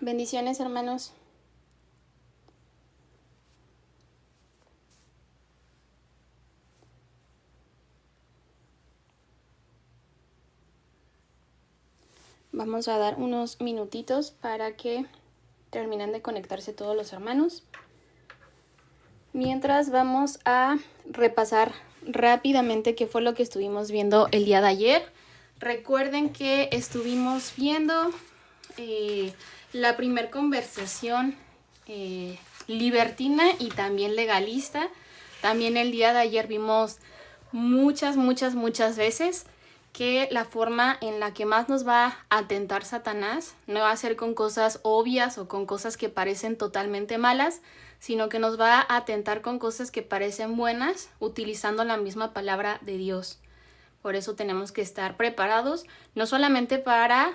Bendiciones, hermanos. Vamos a dar unos minutitos para que terminen de conectarse todos los hermanos. Mientras vamos a repasar rápidamente qué fue lo que estuvimos viendo el día de ayer. Recuerden que estuvimos viendo la primer conversación libertina y también legalista. También el día de ayer vimos muchas veces que la forma en la que más nos va a tentar Satanás no va a ser con cosas obvias o con cosas que parecen totalmente malas, sino que nos va a tentar con cosas que parecen buenas, utilizando la misma palabra de Dios. Por eso tenemos que estar preparados, no solamente para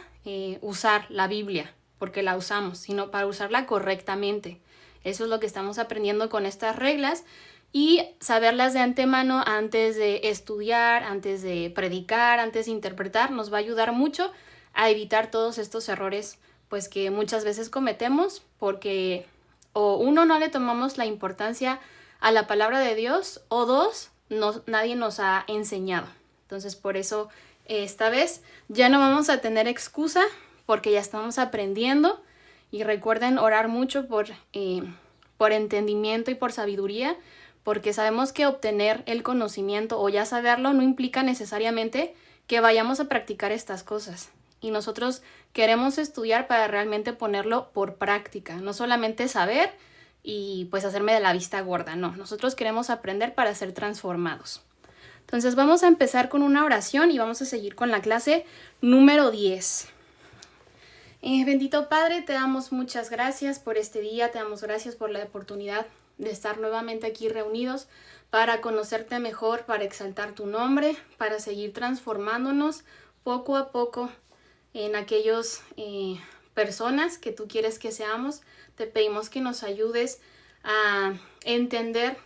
usar la Biblia, porque la usamos, sino para usarla correctamente. Eso es lo que estamos aprendiendo con estas reglas y saberlas de antemano antes de estudiar, antes de predicar, antes de interpretar, nos va a ayudar mucho a evitar todos estos errores pues que muchas veces cometemos porque o uno, no le tomamos la importancia a la palabra de Dios, o dos, nadie nos ha enseñado. Entonces, por eso, esta vez ya no vamos a tener excusa porque ya estamos aprendiendo. Y recuerden orar mucho por entendimiento y por sabiduría, porque sabemos que obtener el conocimiento o ya saberlo no implica necesariamente que vayamos a practicar estas cosas. Y nosotros queremos estudiar para realmente ponerlo por práctica, no solamente saber y pues hacerme de la vista gorda, no. Nosotros queremos aprender para ser transformados. Entonces vamos a empezar con una oración y vamos a seguir con la clase número 10. Bendito Padre, te damos muchas gracias por este día, te damos gracias por la oportunidad de estar nuevamente aquí reunidos para conocerte mejor, para exaltar tu nombre, para seguir transformándonos poco a poco en aquellas personas que tú quieres que seamos. Te pedimos que nos ayudes a entender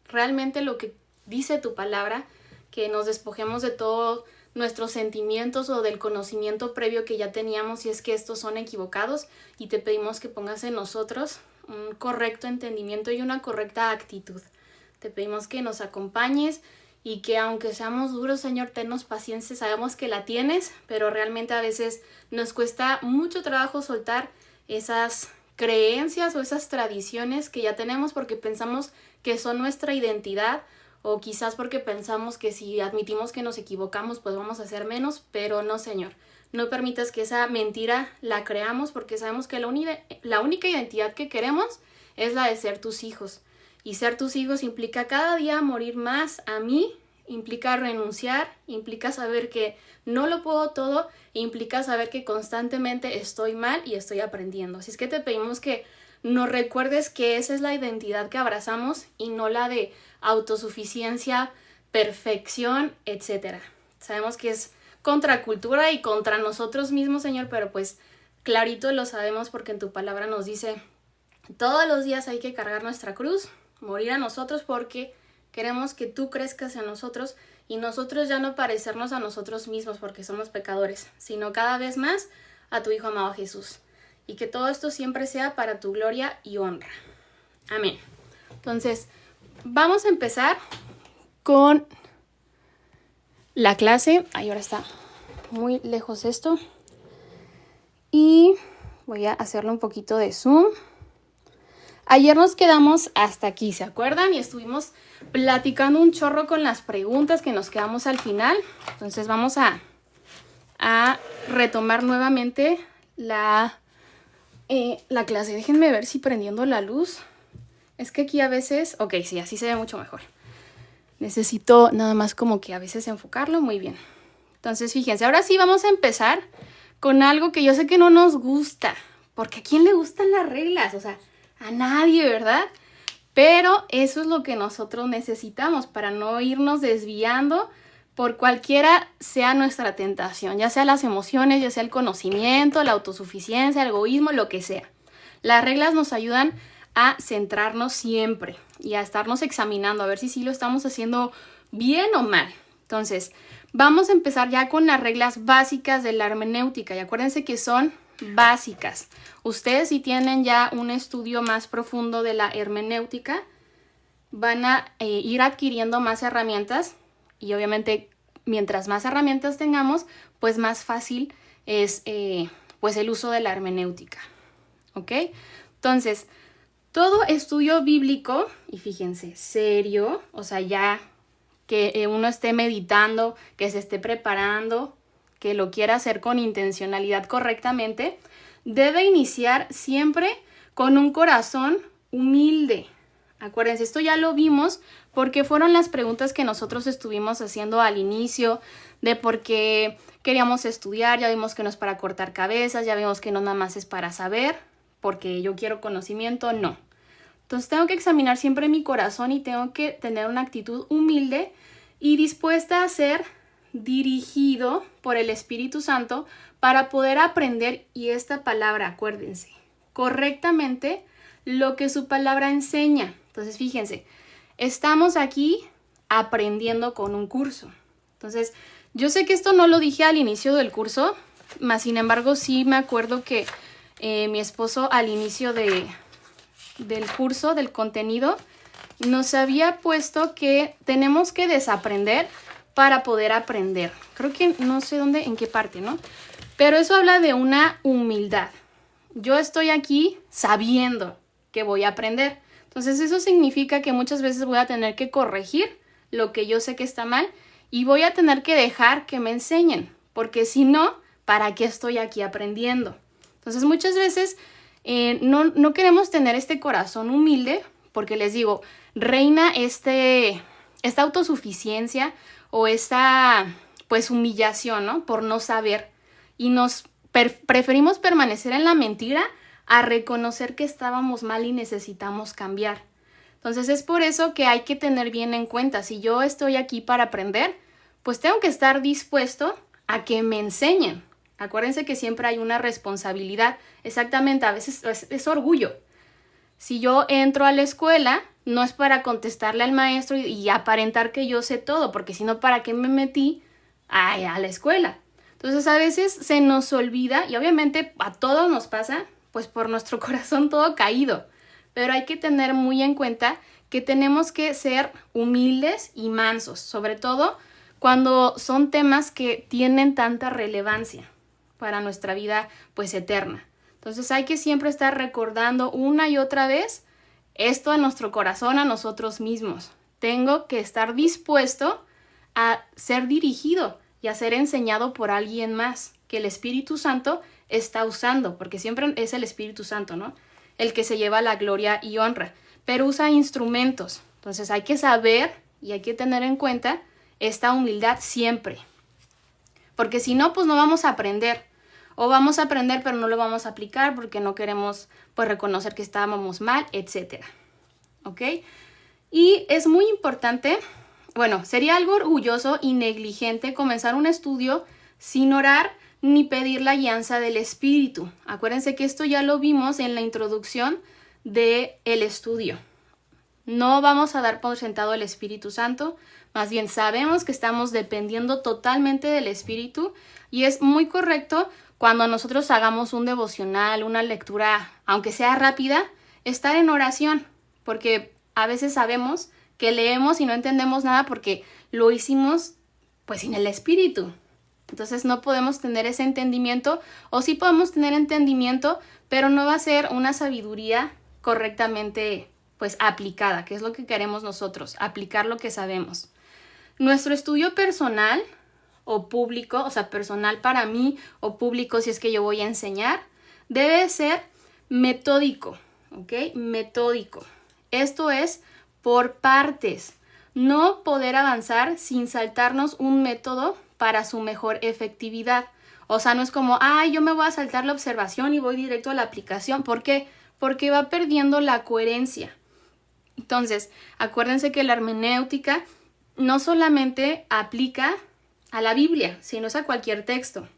realmente lo que dice tu palabra, que nos despojemos de todos nuestros sentimientos o del conocimiento previo que ya teníamos si es que estos son equivocados, y te pedimos que pongas en nosotros un correcto entendimiento y una correcta actitud. Te pedimos que nos acompañes y que aunque seamos duros, Señor, tennos paciencia, sabemos que la tienes, pero realmente a veces nos cuesta mucho trabajo soltar esas creencias o esas tradiciones que ya tenemos porque pensamos que son nuestra identidad, o quizás porque pensamos que si admitimos que nos equivocamos, pues vamos a hacer menos, pero no, Señor. No permitas que esa mentira la creamos porque sabemos que la única identidad que queremos es la de ser tus hijos. Y ser tus hijos implica cada día morir más a mí, implica renunciar, implica saber que no lo puedo todo, implica saber que constantemente estoy mal y estoy aprendiendo. Así es que te pedimos que nos recuerdes que esa es la identidad que abrazamos y no la de autosuficiencia, perfección, etc. Sabemos que es contra cultura y contra nosotros mismos, Señor, pero pues clarito lo sabemos porque en tu palabra nos dice todos los días hay que cargar nuestra cruz, morir a nosotros porque queremos que tú crezcas en nosotros y nosotros ya no parecernos a nosotros mismos porque somos pecadores, sino cada vez más a tu Hijo amado Jesús. Y que todo esto siempre sea para tu gloria y honra. Amén. Entonces, vamos a empezar con la clase. Ay, ahora está muy lejos esto. Y voy a hacerle un poquito de zoom. Ayer nos quedamos hasta aquí, ¿se acuerdan? Y estuvimos platicando un chorro con las preguntas que nos quedamos al final. Entonces vamos a retomar nuevamente la clase. Déjenme ver si prendiendo la luz. Es que aquí a veces... Ok, sí, así se ve mucho mejor. Necesito nada más como que a veces enfocarlo muy bien. Entonces, fíjense, ahora sí vamos a empezar con algo que yo sé que no nos gusta. Porque ¿a quién le gustan las reglas? O sea, a nadie, ¿verdad? Pero eso es lo que nosotros necesitamos para no irnos desviando por cualquiera sea nuestra tentación, ya sea las emociones, ya sea el conocimiento, la autosuficiencia, el egoísmo, lo que sea. Las reglas nos ayudan a centrarnos siempre y a estarnos examinando a ver si sí lo estamos haciendo bien o mal. Entonces, vamos a empezar ya con las reglas básicas de la hermenéutica y acuérdense que son básicas. Ustedes, si tienen ya un estudio más profundo de la hermenéutica, van a ir adquiriendo más herramientas, y obviamente mientras más herramientas tengamos, pues más fácil es pues el uso de la hermenéutica. ¿Ok? Entonces, todo estudio bíblico, y fíjense, serio, o sea, ya que uno esté meditando, que se esté preparando, que lo quiera hacer con intencionalidad correctamente, debe iniciar siempre con un corazón humilde. Acuérdense, esto ya lo vimos porque fueron las preguntas que nosotros estuvimos haciendo al inicio de por qué queríamos estudiar. Ya vimos que no es para cortar cabezas, ya vimos que no nada más es para saber, porque yo quiero conocimiento, no. Entonces tengo que examinar siempre mi corazón y tengo que tener una actitud humilde y dispuesta a ser dirigido por el Espíritu Santo para poder aprender, y esta palabra, acuérdense, correctamente lo que su palabra enseña. Entonces, fíjense, estamos aquí aprendiendo con un curso. Entonces, yo sé que esto no lo dije al inicio del curso, mas sin embargo sí me acuerdo que mi esposo al inicio del curso, del contenido, nos había puesto que tenemos que desaprender para poder aprender. Creo que no sé dónde, en qué parte, ¿no? Pero eso habla de una humildad. Yo estoy aquí sabiendo que voy a aprender. Entonces eso significa que muchas veces voy a tener que corregir lo que yo sé que está mal y voy a tener que dejar que me enseñen, porque si no, ¿para qué estoy aquí aprendiendo? Entonces muchas veces no queremos tener este corazón humilde porque les digo, reina esta autosuficiencia o esta pues humillación, ¿no? Por no saber, y nos preferimos permanecer en la mentira a reconocer que estábamos mal y necesitamos cambiar. Entonces es por eso que hay que tener bien en cuenta, si yo estoy aquí para aprender, pues tengo que estar dispuesto a que me enseñen. Acuérdense que siempre hay una responsabilidad, exactamente, a veces es orgullo. Si yo entro a la escuela, no es para contestarle al maestro y aparentar que yo sé todo, porque si no, ¿para qué me metí a la escuela? Entonces a veces se nos olvida, y obviamente a todos nos pasa, pues por nuestro corazón todo caído. Pero hay que tener muy en cuenta que tenemos que ser humildes y mansos, sobre todo cuando son temas que tienen tanta relevancia para nuestra vida pues eterna. Entonces hay que siempre estar recordando una y otra vez esto a nuestro corazón, a nosotros mismos. Tengo que estar dispuesto a ser dirigido y a ser enseñado por alguien más que el Espíritu Santo está usando, porque siempre es el Espíritu Santo, ¿no? El que se lleva la gloria y honra, pero usa instrumentos. Entonces hay que saber y hay que tener en cuenta esta humildad siempre, porque si no, pues no vamos a aprender, o vamos a aprender pero no lo vamos a aplicar porque no queremos pues reconocer que estábamos mal, etcétera. ¿Ok? Y es muy importante, bueno, sería algo orgulloso y negligente comenzar un estudio sin orar ni pedir la guianza del Espíritu. Acuérdense que esto ya lo vimos en la introducción del estudio. No vamos a dar por sentado el Espíritu Santo, más bien sabemos que estamos dependiendo totalmente del Espíritu, y es muy correcto cuando nosotros hagamos un devocional, una lectura, aunque sea rápida, estar en oración, porque a veces sabemos que leemos y no entendemos nada porque lo hicimos pues sin el Espíritu. Entonces no podemos tener ese entendimiento, o sí podemos tener entendimiento, pero no va a ser una sabiduría correctamente pues aplicada, que es lo que queremos nosotros, aplicar lo que sabemos. Nuestro estudio personal o público, o sea, personal para mí o público si es que yo voy a enseñar, debe ser metódico, ¿ok? Metódico. Esto es por partes, no poder avanzar sin saltarnos un método para su mejor efectividad. O sea, no es como, yo me voy a saltar la observación y voy directo a la aplicación. ¿Por qué? Porque va perdiendo la coherencia. Entonces, acuérdense que la hermenéutica no solamente aplica a la Biblia, sino es a cualquier texto.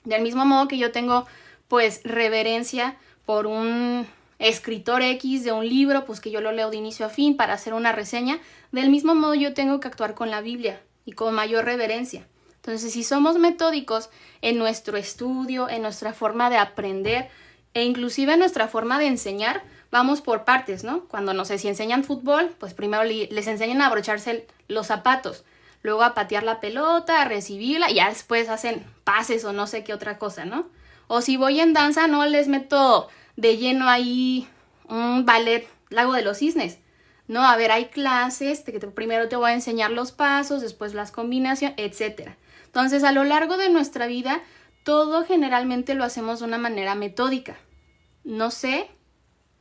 Del mismo modo que yo tengo, pues, reverencia por un escritor X de un libro, pues que yo lo leo de inicio a fin para hacer una reseña, del mismo modo yo tengo que actuar con la Biblia y con mayor reverencia. Entonces, si somos metódicos en nuestro estudio, en nuestra forma de aprender e inclusive en nuestra forma de enseñar, vamos por partes, ¿no? Cuando, no sé, si enseñan fútbol, pues primero les enseñan a abrocharse los zapatos, luego a patear la pelota, a recibirla y ya después hacen pases o no sé qué otra cosa, ¿no? O si voy en danza, no les meto de lleno ahí un ballet Lago de los Cisnes. No, a ver, hay clases que primero te voy a enseñar los pasos, después las combinaciones, etc. Entonces, a lo largo de nuestra vida, todo generalmente lo hacemos de una manera metódica. No sé,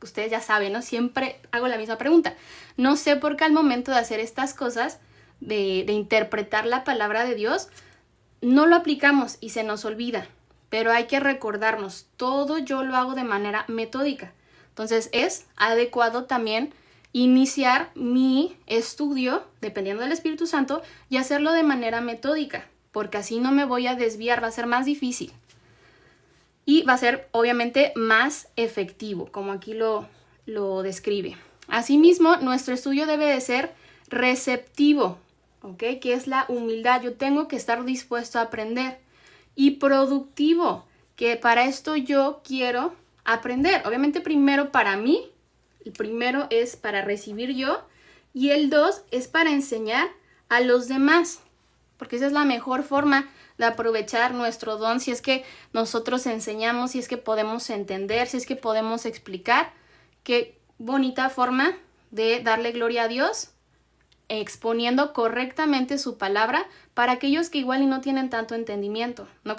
ustedes ya saben, ¿no? Siempre hago la misma pregunta. No sé por qué al momento de hacer estas cosas, de interpretar la palabra de Dios, no lo aplicamos y se nos olvida. Pero hay que recordarnos, todo yo lo hago de manera metódica. Entonces, es adecuado también iniciar mi estudio, dependiendo del Espíritu Santo, y hacerlo de manera metódica, porque así no me voy a desviar, va a ser más difícil. Y va a ser, obviamente, más efectivo, como aquí lo describe. Asimismo, nuestro estudio debe de ser receptivo, ¿ok? Que es la humildad. Yo tengo que estar dispuesto a aprender. Y productivo, que para esto yo quiero aprender. Obviamente, primero para mí, el primero es para recibir yo, y el 2 es para enseñar a los demás, porque esa es la mejor forma de aprovechar nuestro don, si es que nosotros enseñamos, si es que podemos entender, si es que podemos explicar. Qué bonita forma de darle gloria a Dios, exponiendo correctamente su palabra para aquellos que igual y no tienen tanto entendimiento. No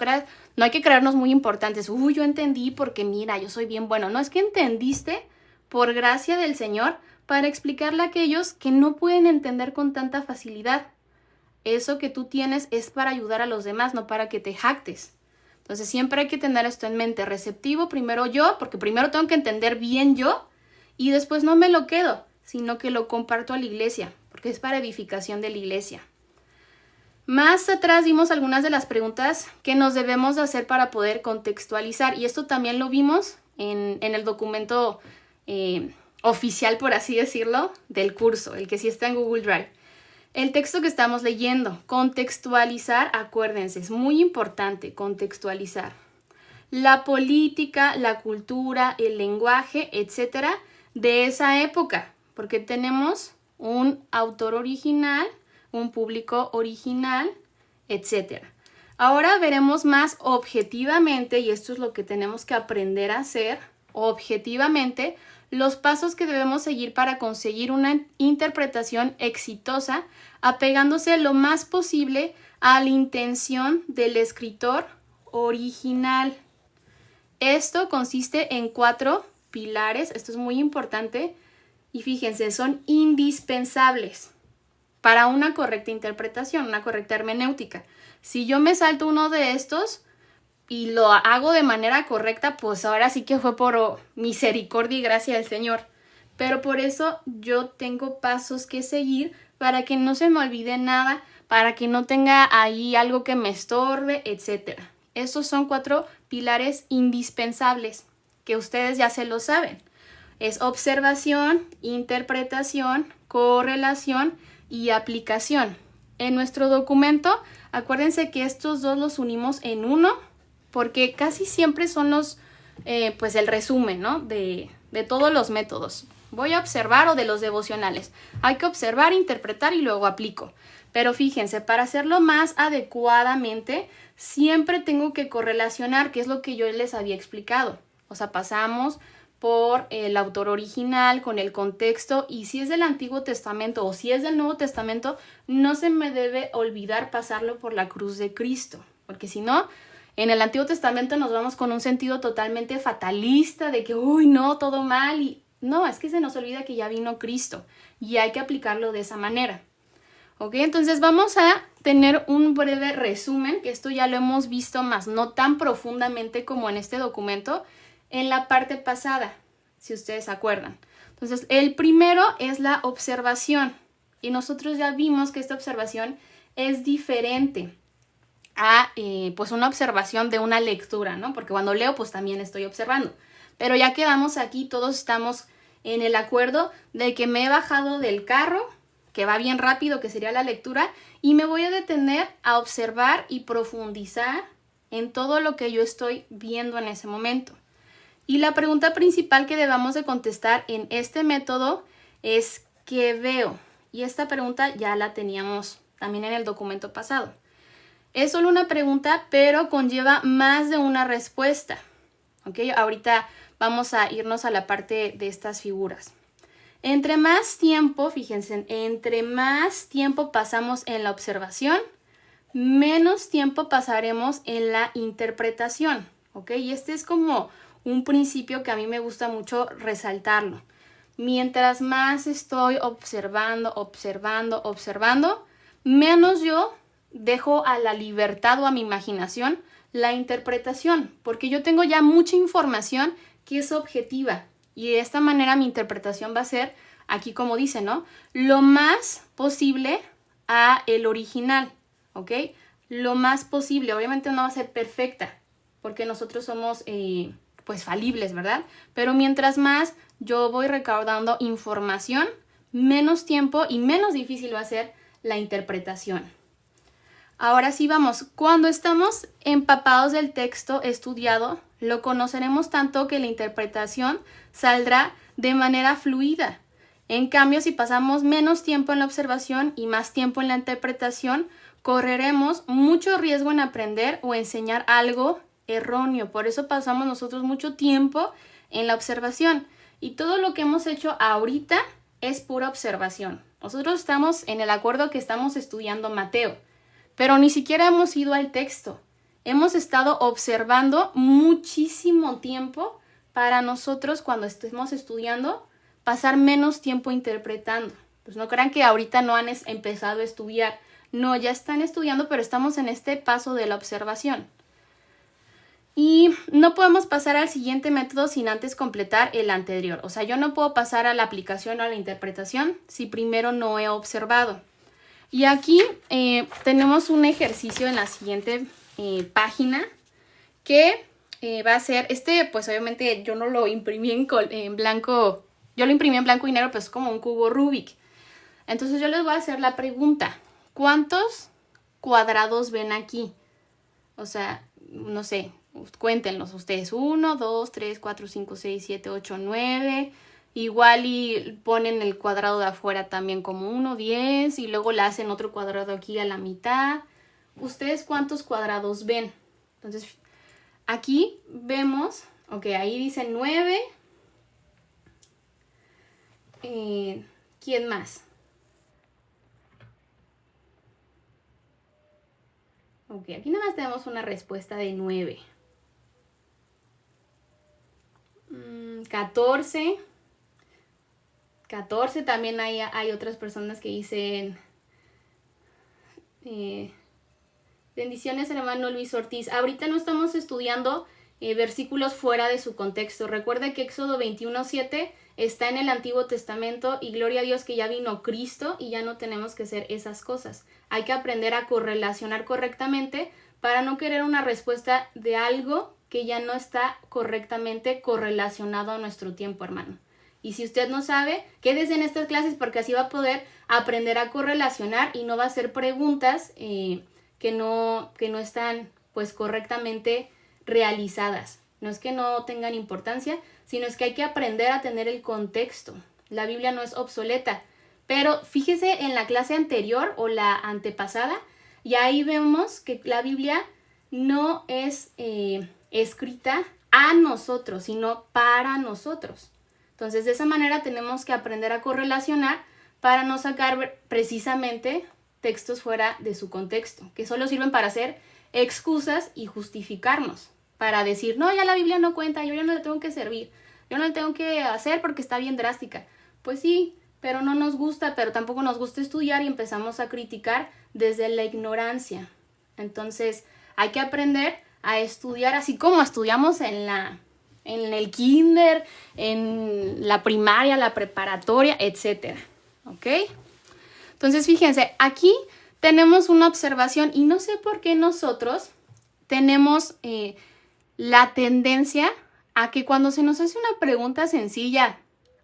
hay que creernos muy importantes. Yo entendí porque mira, yo soy bien bueno. No, es que entendiste por gracia del Señor para explicarle a aquellos que no pueden entender con tanta facilidad. Eso que tú tienes es para ayudar a los demás, no para que te jactes. Entonces siempre hay que tener esto en mente. Receptivo primero yo, porque primero tengo que entender bien yo y después no me lo quedo, sino que lo comparto a la iglesia, porque es para edificación de la iglesia. Más atrás vimos algunas de las preguntas que nos debemos de hacer para poder contextualizar, y esto también lo vimos en el documento oficial, por así decirlo, del curso, el que sí está en Google Drive. El texto que estamos leyendo, contextualizar, acuérdense, es muy importante contextualizar. La política, la cultura, el lenguaje, etcétera, de esa época, porque tenemos un autor original, un público original, etcétera. Ahora veremos más objetivamente, y esto es lo que tenemos que aprender a hacer, objetivamente, los pasos que debemos seguir para conseguir una interpretación exitosa, apegándose lo más posible a la intención del escritor original. Esto consiste en 4 pilares, esto es muy importante, y fíjense, son indispensables para una correcta interpretación, una correcta hermenéutica. Si yo me salto uno de estos y lo hago de manera correcta, pues ahora sí que fue por misericordia y gracia del Señor. Pero por eso yo tengo pasos que seguir para que no se me olvide nada, para que no tenga ahí algo que me estorbe, etc. Estos son 4 pilares indispensables que ustedes ya se lo saben. Es observación, interpretación, correlación y aplicación. En nuestro documento, acuérdense que estos dos los unimos en uno, porque casi siempre son pues el resumen, ¿no? de todos los métodos. Voy a observar, o de los devocionales. Hay que observar, interpretar y luego aplico. Pero fíjense, para hacerlo más adecuadamente, siempre tengo que correlacionar, que es lo que yo les había explicado. O sea, pasamos por el autor original, con el contexto, y si es del Antiguo Testamento o si es del Nuevo Testamento, no se me debe olvidar pasarlo por la cruz de Cristo, porque si no, en el Antiguo Testamento nos vamos con un sentido totalmente fatalista de que, no, todo mal, y no, es que se nos olvida que ya vino Cristo y hay que aplicarlo de esa manera. ¿Ok? Entonces vamos a tener un breve resumen, que esto ya lo hemos visto más, no tan profundamente como en este documento, en la parte pasada, si ustedes se acuerdan. Entonces, el primero es la observación, y nosotros ya vimos que esta observación es diferente a pues una observación de una lectura, ¿no? Porque cuando leo, pues también estoy observando. Pero ya quedamos aquí, todos estamos en el acuerdo de que me he bajado del carro, que va bien rápido, que sería la lectura, y me voy a detener a observar y profundizar en todo lo que yo estoy viendo en ese momento. Y la pregunta principal que debamos de contestar en este método es ¿qué veo? Y esta pregunta ya la teníamos también en el documento pasado. Es solo una pregunta, pero conlleva más de una respuesta. ¿Ok? Ahorita vamos a irnos a la parte de estas figuras. Entre más tiempo, fíjense, entre más tiempo pasamos en la observación, menos tiempo pasaremos en la interpretación. ¿Ok? Y este es como un principio que a mí me gusta mucho resaltarlo. Mientras más estoy observando, menos yo dejo a la libertad o a mi imaginación la interpretación, porque yo tengo ya mucha información que es objetiva y de esta manera mi interpretación va a ser, aquí como dice, ¿no? Lo más posible a el original, ¿ok? Lo más posible, obviamente no va a ser perfecta, porque nosotros somos pues falibles, ¿verdad? Pero mientras más yo voy recaudando información, menos tiempo y menos difícil va a ser la interpretación. Ahora sí vamos, cuando estamos empapados del texto estudiado, lo conoceremos tanto que la interpretación saldrá de manera fluida. En cambio, si pasamos menos tiempo en la observación y más tiempo en la interpretación, correremos mucho riesgo en aprender o enseñar algo erróneo. Por eso pasamos nosotros mucho tiempo en la observación. Y todo lo que hemos hecho ahorita es pura observación. Nosotros estamos en el acuerdo que estamos estudiando Mateo. Pero ni siquiera hemos ido al texto. Hemos estado observando muchísimo tiempo para nosotros cuando estemos estudiando pasar menos tiempo interpretando. Pues no crean que ahorita no han empezado a estudiar. No, ya están estudiando, pero estamos en este paso de la observación. Y no podemos pasar al siguiente método sin antes completar el anterior. O sea, yo no puedo pasar a la aplicación o a la interpretación si primero no he observado. Y aquí tenemos un ejercicio en la siguiente página que va a ser, pues obviamente yo no lo imprimí en blanco, yo lo imprimí en blanco y negro, pues es como un cubo Rubik. Entonces yo les voy a hacer la pregunta, ¿cuántos cuadrados ven aquí? O sea, no sé, cuéntenlos ustedes, 1, 2, 3, 4, 5, 6, 7, 8, 9... Igual y ponen el cuadrado de afuera también como 1, 10 y luego le hacen otro cuadrado aquí a la mitad. ¿Ustedes cuántos cuadrados ven? Entonces, aquí vemos, ok, ahí dice 9. ¿Quién más? Ok, aquí nada más tenemos una respuesta de 9. 14. 14, también hay otras personas que dicen bendiciones, hermano Luis Ortiz. Ahorita no estamos estudiando versículos fuera de su contexto. Recuerda que Éxodo 21:7 está en el Antiguo Testamento y gloria a Dios que ya vino Cristo y ya no tenemos que hacer esas cosas. Hay que aprender a correlacionar correctamente para no querer una respuesta de algo que ya no está correctamente correlacionado a nuestro tiempo, hermano. Y si usted no sabe, quédese en estas clases porque así va a poder aprender a correlacionar y no va a hacer preguntas que no están pues correctamente realizadas. No es que no tengan importancia, sino es que hay que aprender a tener el contexto. La Biblia no es obsoleta. Pero fíjese en la clase anterior o la antepasada, y ahí vemos que la Biblia no es escrita a nosotros, sino para nosotros. Entonces, de esa manera tenemos que aprender a correlacionar para no sacar precisamente textos fuera de su contexto, que solo sirven para hacer excusas y justificarnos, para decir, no, ya la Biblia no cuenta, yo ya no le tengo que servir, yo no le tengo que hacer porque está bien drástica. Pues sí, pero no nos gusta, pero tampoco nos gusta estudiar y empezamos a criticar desde la ignorancia. Entonces, hay que aprender a estudiar así como estudiamos en el kinder, en la primaria, la preparatoria, etc. ¿Ok? Entonces, fíjense, aquí tenemos una observación y no sé por qué nosotros tenemos la tendencia a que cuando se nos hace una pregunta sencilla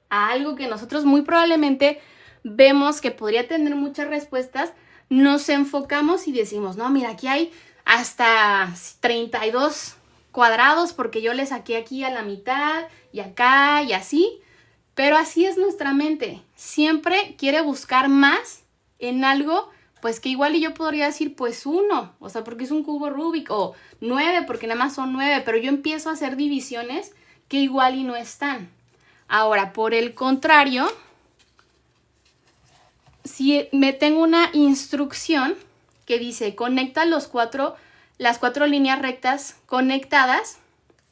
a algo que nosotros muy probablemente vemos que podría tener muchas respuestas, nos enfocamos y decimos, no, mira, aquí hay hasta 32 cuadrados porque yo le saqué aquí a la mitad y acá y así. Pero así es nuestra mente. Siempre quiere buscar más en algo, pues que igual y yo podría decir, pues 1, o sea, porque es un cubo Rubik, o 9, porque nada más son 9, pero yo empiezo a hacer divisiones que igual y no están. Ahora, por el contrario, si me tengo una instrucción que dice conecta las 4 líneas rectas conectadas,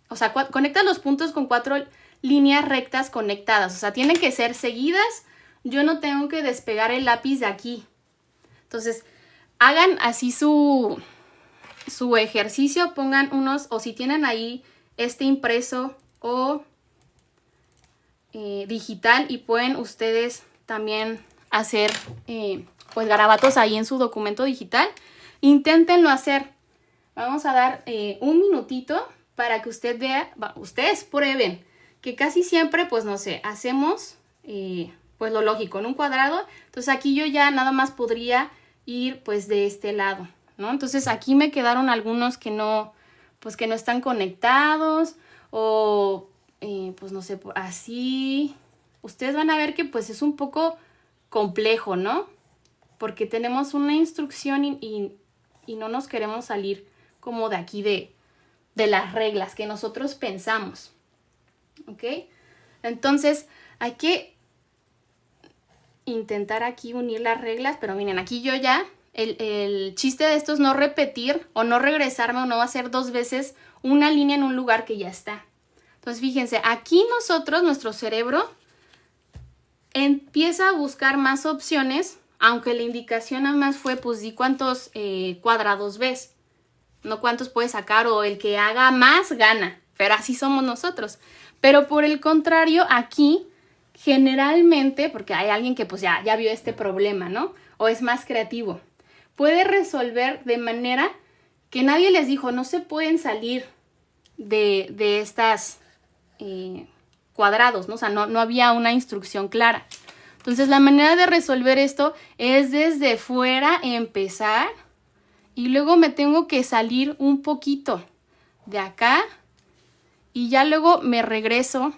o sea, conecta los puntos con 4 líneas rectas conectadas, o sea, tienen que ser seguidas, yo no tengo que despegar el lápiz de aquí. Entonces, hagan así su ejercicio, pongan unos, o si tienen ahí impreso o digital, y pueden ustedes también hacer pues garabatos ahí en su documento digital. Inténtenlo hacer. Vamos a dar un minutito para que usted vea, ustedes prueben, que casi siempre, pues no sé, hacemos pues lo lógico, en un cuadrado. Entonces aquí yo ya nada más podría ir pues de este lado, ¿no? Entonces aquí me quedaron algunos que no, pues que no están conectados, o pues no sé, así. Ustedes van a ver que pues es un poco complejo, ¿no? Porque tenemos una instrucción y no nos queremos salir como de aquí de las reglas que nosotros pensamos, ¿ok? Entonces hay que intentar aquí unir las reglas, pero miren, aquí yo ya, el chiste de esto es no repetir o no regresarme o no hacer 2 veces una línea en un lugar que ya está. Entonces fíjense, aquí nuestro cerebro empieza a buscar más opciones, aunque la indicación nada más fue, pues di cuántos cuadrados ves, no cuántos puedes sacar, o el que haga más gana, pero así somos nosotros. Pero por el contrario, aquí generalmente, porque hay alguien que pues ya vio este problema, ¿no? O es más creativo, puede resolver de manera que nadie les dijo, no se pueden salir de estas cuadrados, ¿no? O sea, no había una instrucción clara. Entonces, la manera de resolver esto es desde fuera empezar, y luego me tengo que salir un poquito de acá, y ya luego me regreso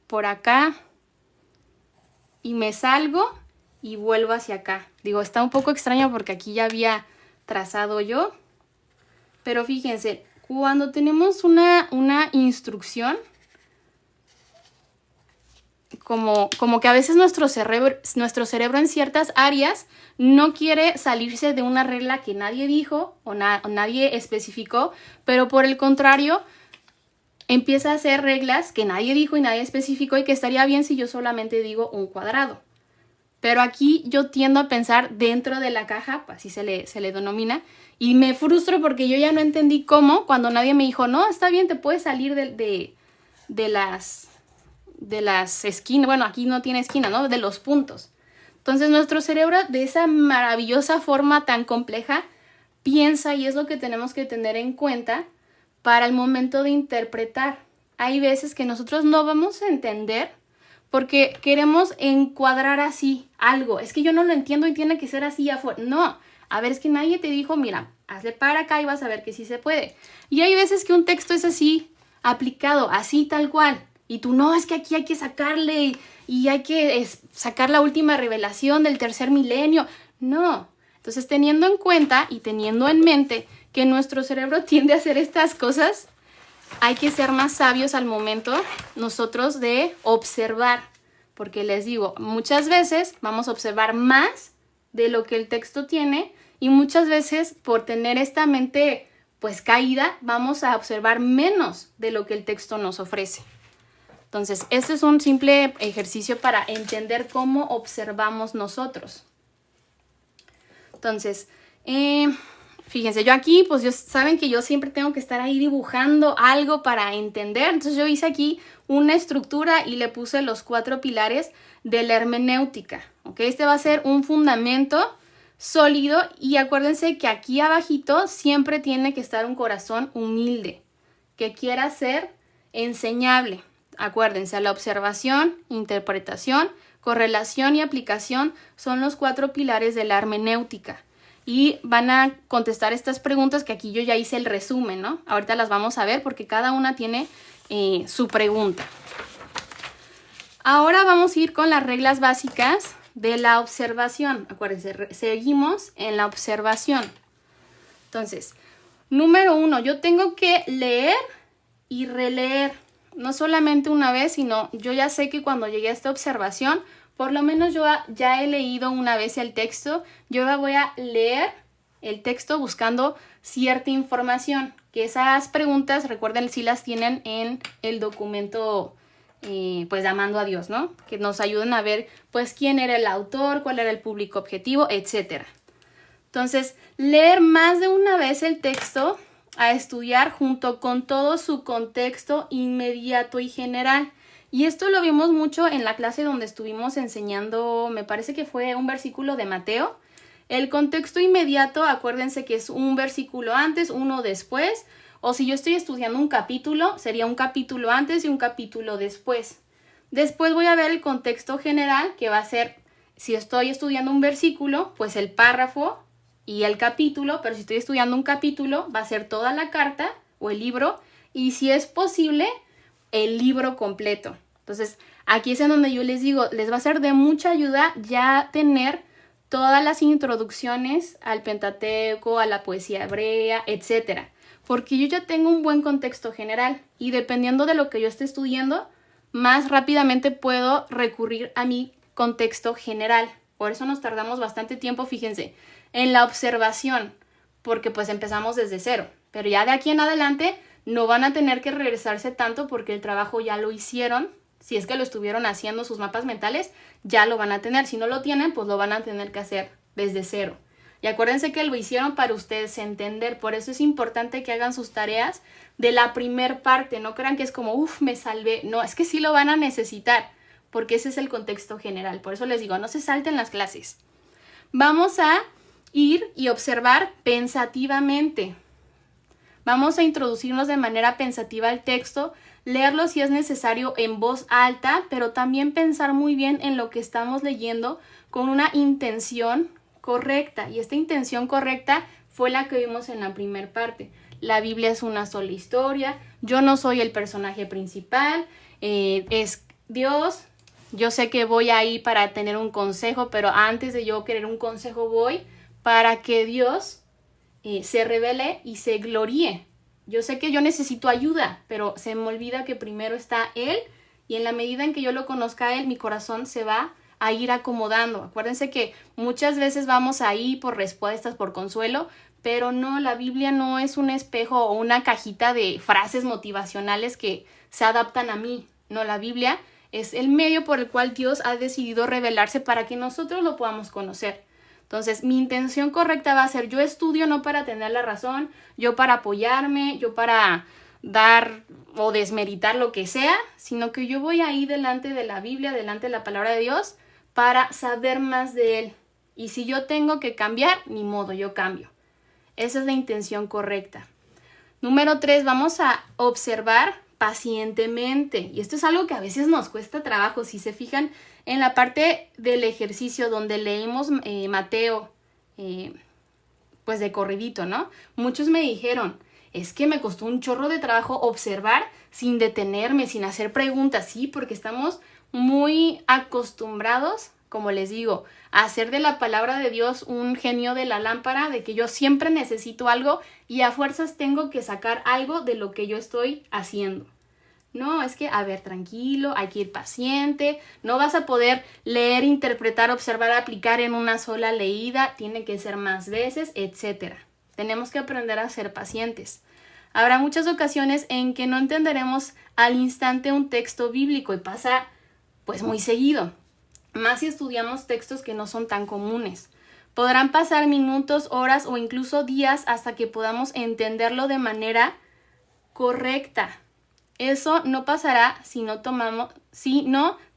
por acá y me salgo y vuelvo hacia acá. Digo, está un poco extraño porque aquí ya había trazado yo, pero fíjense, cuando tenemos una instrucción, como que a veces nuestro cerebro en ciertas áreas no quiere salirse de una regla que nadie dijo o nadie especificó, pero por el contrario empieza a hacer reglas que nadie dijo y nadie especificó, y que estaría bien si yo solamente digo un cuadrado. Pero aquí yo tiendo a pensar dentro de la caja, así se le denomina, y me frustro porque yo ya no entendí cómo, cuando nadie me dijo, no, está bien, te puedes salir de las esquinas, bueno, aquí no tiene esquina, ¿no? De los puntos. Entonces nuestro cerebro, de esa maravillosa forma tan compleja, piensa, y es lo que tenemos que tener en cuenta para el momento de interpretar. Hay veces que nosotros no vamos a entender porque queremos encuadrar así algo. Es que yo no lo entiendo y tiene que ser así afuera. No, a ver, es que nadie te dijo, mira, hazle para acá y vas a ver que sí se puede. Y hay veces que un texto es así, aplicado, así tal cual. Y tú, no, es que aquí hay que sacarle y hay que sacar la última revelación del tercer milenio. No. Entonces, teniendo en cuenta y teniendo en mente que nuestro cerebro tiende a hacer estas cosas, hay que ser más sabios al momento nosotros de observar. Porque les digo, muchas veces vamos a observar más de lo que el texto tiene, y muchas veces por tener esta mente pues caída, vamos a observar menos de lo que el texto nos ofrece. Entonces, este es un simple ejercicio para entender cómo observamos nosotros. Entonces, fíjense, yo aquí, pues saben que yo siempre tengo que estar ahí dibujando algo para entender. Entonces, yo hice aquí una estructura y le puse los 4 pilares de la hermenéutica. ¿Ok? Este va a ser un fundamento sólido, y acuérdense que aquí abajito siempre tiene que estar un corazón humilde, que quiera ser enseñable. Acuérdense, la observación, interpretación, correlación y aplicación son los 4 pilares de la hermenéutica. Y van a contestar estas preguntas que aquí yo ya hice el resumen, ¿no? Ahorita las vamos a ver porque cada una tiene su pregunta. Ahora vamos a ir con las reglas básicas de la observación. Acuérdense, seguimos en la observación. Entonces, número 1, yo tengo que leer y releer. No solamente una vez, sino yo ya sé que cuando llegué a esta observación, por lo menos yo ya he leído una vez el texto, yo voy a leer el texto buscando cierta información. Que esas preguntas, recuerden, sí las tienen en el documento, pues, de Amando a Dios, ¿no? Que nos ayuden a ver, pues, quién era el autor, cuál era el público objetivo, etc. Entonces, leer más de una vez el texto a estudiar junto con todo su contexto inmediato y general. Y esto lo vimos mucho en la clase donde estuvimos enseñando, me parece que fue un versículo de Mateo. El contexto inmediato, acuérdense que es un versículo antes, uno después, o si yo estoy estudiando un capítulo, sería un capítulo antes y un capítulo después. Después voy a ver el contexto general, que va a ser, si estoy estudiando un versículo, pues el párrafo y el capítulo, pero si estoy estudiando un capítulo, va a ser toda la carta o el libro, y si es posible, el libro completo. Entonces, aquí es en donde yo les digo, les va a ser de mucha ayuda ya tener todas las introducciones al Pentateuco, a la poesía hebrea, etc. Porque yo ya tengo un buen contexto general y dependiendo de lo que yo esté estudiando, más rápidamente puedo recurrir a mi contexto general. Por eso nos tardamos bastante tiempo, fíjense, en la observación, porque pues empezamos desde cero. Pero ya de aquí en adelante no van a tener que regresarse tanto porque el trabajo ya lo hicieron. Si es que lo estuvieron haciendo sus mapas mentales, ya lo van a tener. Si no lo tienen, pues lo van a tener que hacer desde cero. Y acuérdense que lo hicieron para ustedes entender. Por eso es importante que hagan sus tareas de la primer parte. No crean que es como, me salvé. No, es que sí lo van a necesitar, porque ese es el contexto general. Por eso les digo, no se salten las clases. Vamos a ir y observar pensativamente. Vamos a introducirnos de manera pensativa al texto, leerlo si es necesario en voz alta, pero también pensar muy bien en lo que estamos leyendo con una intención correcta. Y esta intención correcta fue la que vimos en la primera parte. La Biblia es una sola historia, yo no soy el personaje principal, es Dios. Yo sé que voy ahí para tener un consejo, pero antes de yo querer un consejo voy para que Dios se revele y se gloríe. Yo sé que yo necesito ayuda, pero se me olvida que primero está Él y en la medida en que yo lo conozca a Él, mi corazón se va a ir acomodando. Acuérdense que muchas veces vamos ahí por respuestas, por consuelo, pero no, la Biblia no es un espejo o una cajita de frases motivacionales que se adaptan a mí. No, la Biblia es el medio por el cual Dios ha decidido revelarse para que nosotros lo podamos conocer. Entonces, mi intención correcta va a ser, yo estudio no para tener la razón, yo para apoyarme, yo para dar o desmeritar lo que sea, sino que yo voy ahí delante de la Biblia, delante de la palabra de Dios, para saber más de Él. Y si yo tengo que cambiar, ni modo, yo cambio. Esa es la intención correcta. Número 3, vamos a observar pacientemente. Y esto es algo que a veces nos cuesta trabajo. Si se fijan en la parte del ejercicio donde leímos Mateo, pues de corridito, ¿no? Muchos me dijeron, es que me costó un chorro de trabajo observar sin detenerme, sin hacer preguntas. Sí, porque estamos muy acostumbrados, como les digo, a hacer de la palabra de Dios un genio de la lámpara, de que yo siempre necesito algo y a fuerzas tengo que sacar algo de lo que yo estoy haciendo. No, es que, a ver, tranquilo, hay que ir paciente, no vas a poder leer, interpretar, observar, aplicar en una sola leída, tiene que ser más veces, etc. Tenemos que aprender a ser pacientes. Habrá muchas ocasiones en que no entenderemos al instante un texto bíblico y pasa pues muy seguido, más si estudiamos textos que no son tan comunes. Podrán pasar minutos, horas o incluso días hasta que podamos entenderlo de manera correcta. Eso no pasará si no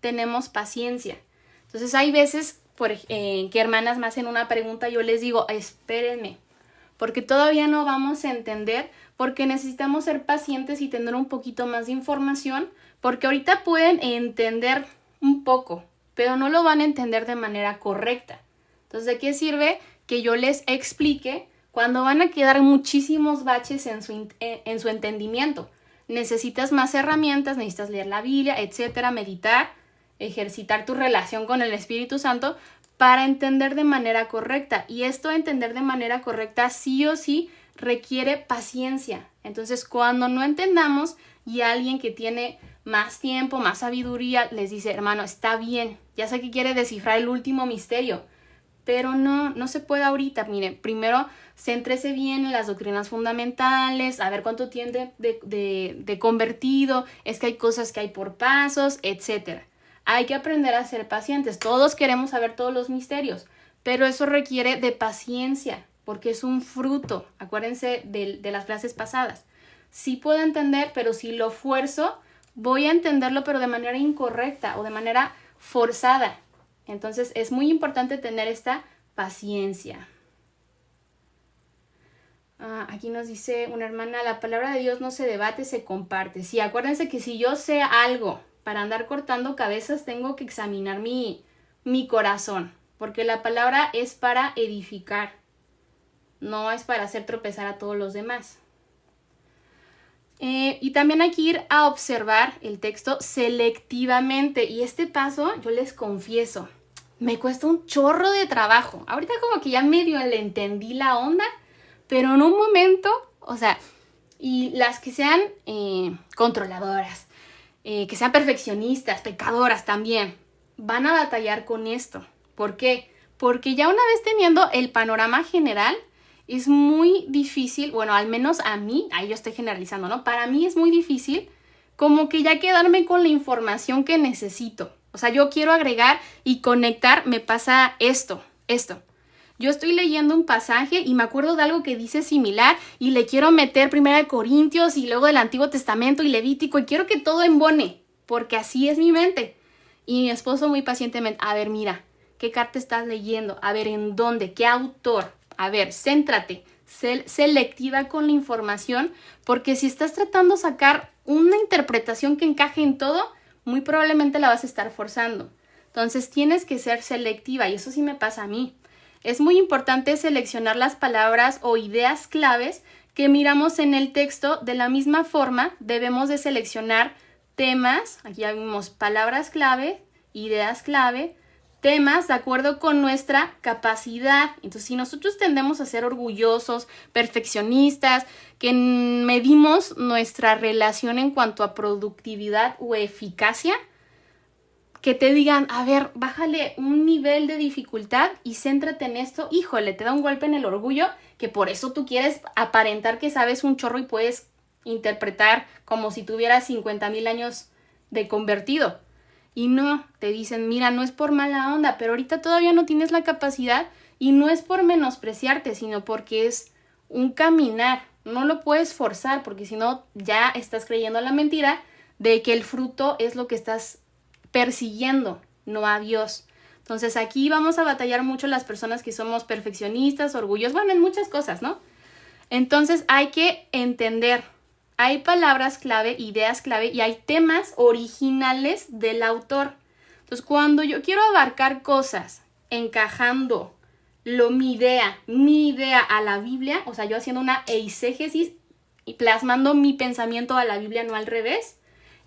tenemos paciencia. Entonces hay veces que hermanas me hacen una pregunta y yo les digo, espérenme, porque todavía no vamos a entender, porque necesitamos ser pacientes y tener un poquito más de información, porque ahorita pueden entender un poco, pero no lo van a entender de manera correcta. Entonces, ¿de qué sirve que yo les explique cuando van a quedar muchísimos baches en su entendimiento? Necesitas más herramientas, necesitas leer la Biblia, etcétera, meditar, ejercitar tu relación con el Espíritu Santo para entender de manera correcta. Y esto de entender de manera correcta sí o sí requiere paciencia. Entonces, cuando no entendamos y alguien que tiene más tiempo, más sabiduría, les dice, hermano, está bien, ya sé que quiere descifrar el último misterio, pero no se puede ahorita. Mire, primero céntrese bien en las doctrinas fundamentales, a ver cuánto tiene de convertido, es que hay cosas que hay por pasos, etc. Hay que aprender a ser pacientes. Todos queremos saber todos los misterios, pero eso requiere de paciencia, porque es un fruto. Acuérdense de las clases pasadas. Sí puedo entender, pero si lo fuerzo, voy a entenderlo, pero de manera incorrecta o de manera forzada. Entonces es muy importante tener esta paciencia. Aquí nos dice una hermana, la palabra de Dios no se debate, se comparte. Sí, acuérdense que si yo sé algo para andar cortando cabezas, tengo que examinar mi corazón, porque la palabra es para edificar, no es para hacer tropezar a todos los demás. Y también hay que ir a observar el texto selectivamente. Y este paso, yo les confieso, me cuesta un chorro de trabajo. Ahorita como que ya medio le entendí la onda, pero en un momento, o sea, y las que sean controladoras, que sean perfeccionistas, pecadoras también, van a batallar con esto. ¿Por qué? Porque ya una vez teniendo el panorama general, es muy difícil, bueno, al menos a mí, ahí yo estoy generalizando, ¿no? Para mí es muy difícil como que ya quedarme con la información que necesito. O sea, yo quiero agregar y conectar, me pasa esto. Yo estoy leyendo un pasaje y me acuerdo de algo que dice similar y le quiero meter 1 Corintios y luego del Antiguo Testamento y Levítico y quiero que todo embone, porque así es mi mente. Y mi esposo muy pacientemente, a ver, mira, ¿qué carta estás leyendo? A ver, ¿en dónde? ¿Qué autor? A ver, céntrate, sé selectiva con la información, porque si estás tratando de sacar una interpretación que encaje en todo, muy probablemente la vas a estar forzando. Entonces tienes que ser selectiva y eso sí me pasa a mí. Es muy importante seleccionar las palabras o ideas claves que miramos en el texto. De la misma forma, debemos de seleccionar temas, aquí ya vimos palabras clave, ideas clave, temas de acuerdo con nuestra capacidad. Entonces, si nosotros tendemos a ser orgullosos, perfeccionistas, que medimos nuestra relación en cuanto a productividad o eficacia, que te digan, a ver, bájale un nivel de dificultad y céntrate en esto, híjole, te da un golpe en el orgullo, que por eso tú quieres aparentar que sabes un chorro y puedes interpretar como si tuvieras 50,000 años de convertido. Y no, te dicen, mira, no es por mala onda, pero ahorita todavía no tienes la capacidad y no es por menospreciarte, sino porque es un caminar. No lo puedes forzar porque si no ya estás creyendo la mentira de que el fruto es lo que estás persiguiendo, no a Dios. Entonces aquí vamos a batallar mucho las personas que somos perfeccionistas, orgullosos, bueno, en muchas cosas, ¿no? Entonces hay que entender, hay palabras clave, ideas clave y hay temas originales del autor. Entonces cuando yo quiero abarcar cosas encajando mi idea a la Biblia, o sea, yo haciendo una eisegesis y plasmando mi pensamiento a la Biblia, no al revés,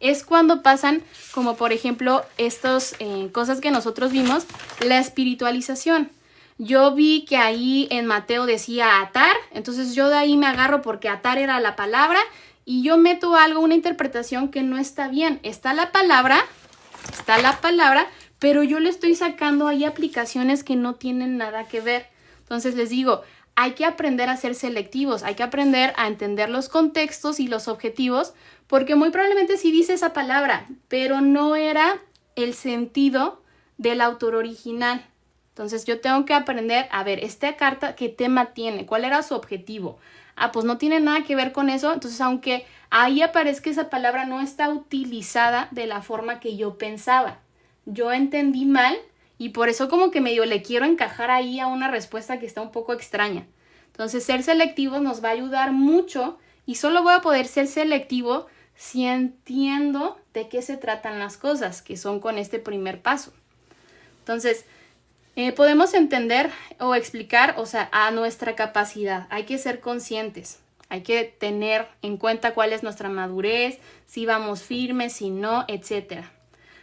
es cuando pasan, como por ejemplo, estas cosas que nosotros vimos, la espiritualización. Yo vi que ahí en Mateo decía atar, entonces yo de ahí me agarro porque atar era la palabra y yo meto algo, una interpretación que no está bien. Está la palabra, pero yo le estoy sacando ahí aplicaciones que no tienen nada que ver. Entonces les digo, hay que aprender a ser selectivos, hay que aprender a entender los contextos y los objetivos, porque muy probablemente sí dice esa palabra, pero no era el sentido del autor original. Entonces yo tengo que aprender a ver, esta carta, ¿qué tema tiene? ¿Cuál era su objetivo? Pues no tiene nada que ver con eso. Entonces aunque ahí aparezca esa palabra, no está utilizada de la forma que yo pensaba. Yo entendí mal y por eso como que medio le quiero encajar ahí a una respuesta que está un poco extraña. Entonces ser selectivos nos va a ayudar mucho y solo voy a poder ser selectivo si entiendo de qué se tratan las cosas, que son con este primer paso. Entonces, podemos entender o explicar, o sea, a nuestra capacidad. Hay que ser conscientes, hay que tener en cuenta cuál es nuestra madurez, si vamos firmes, si no, etc.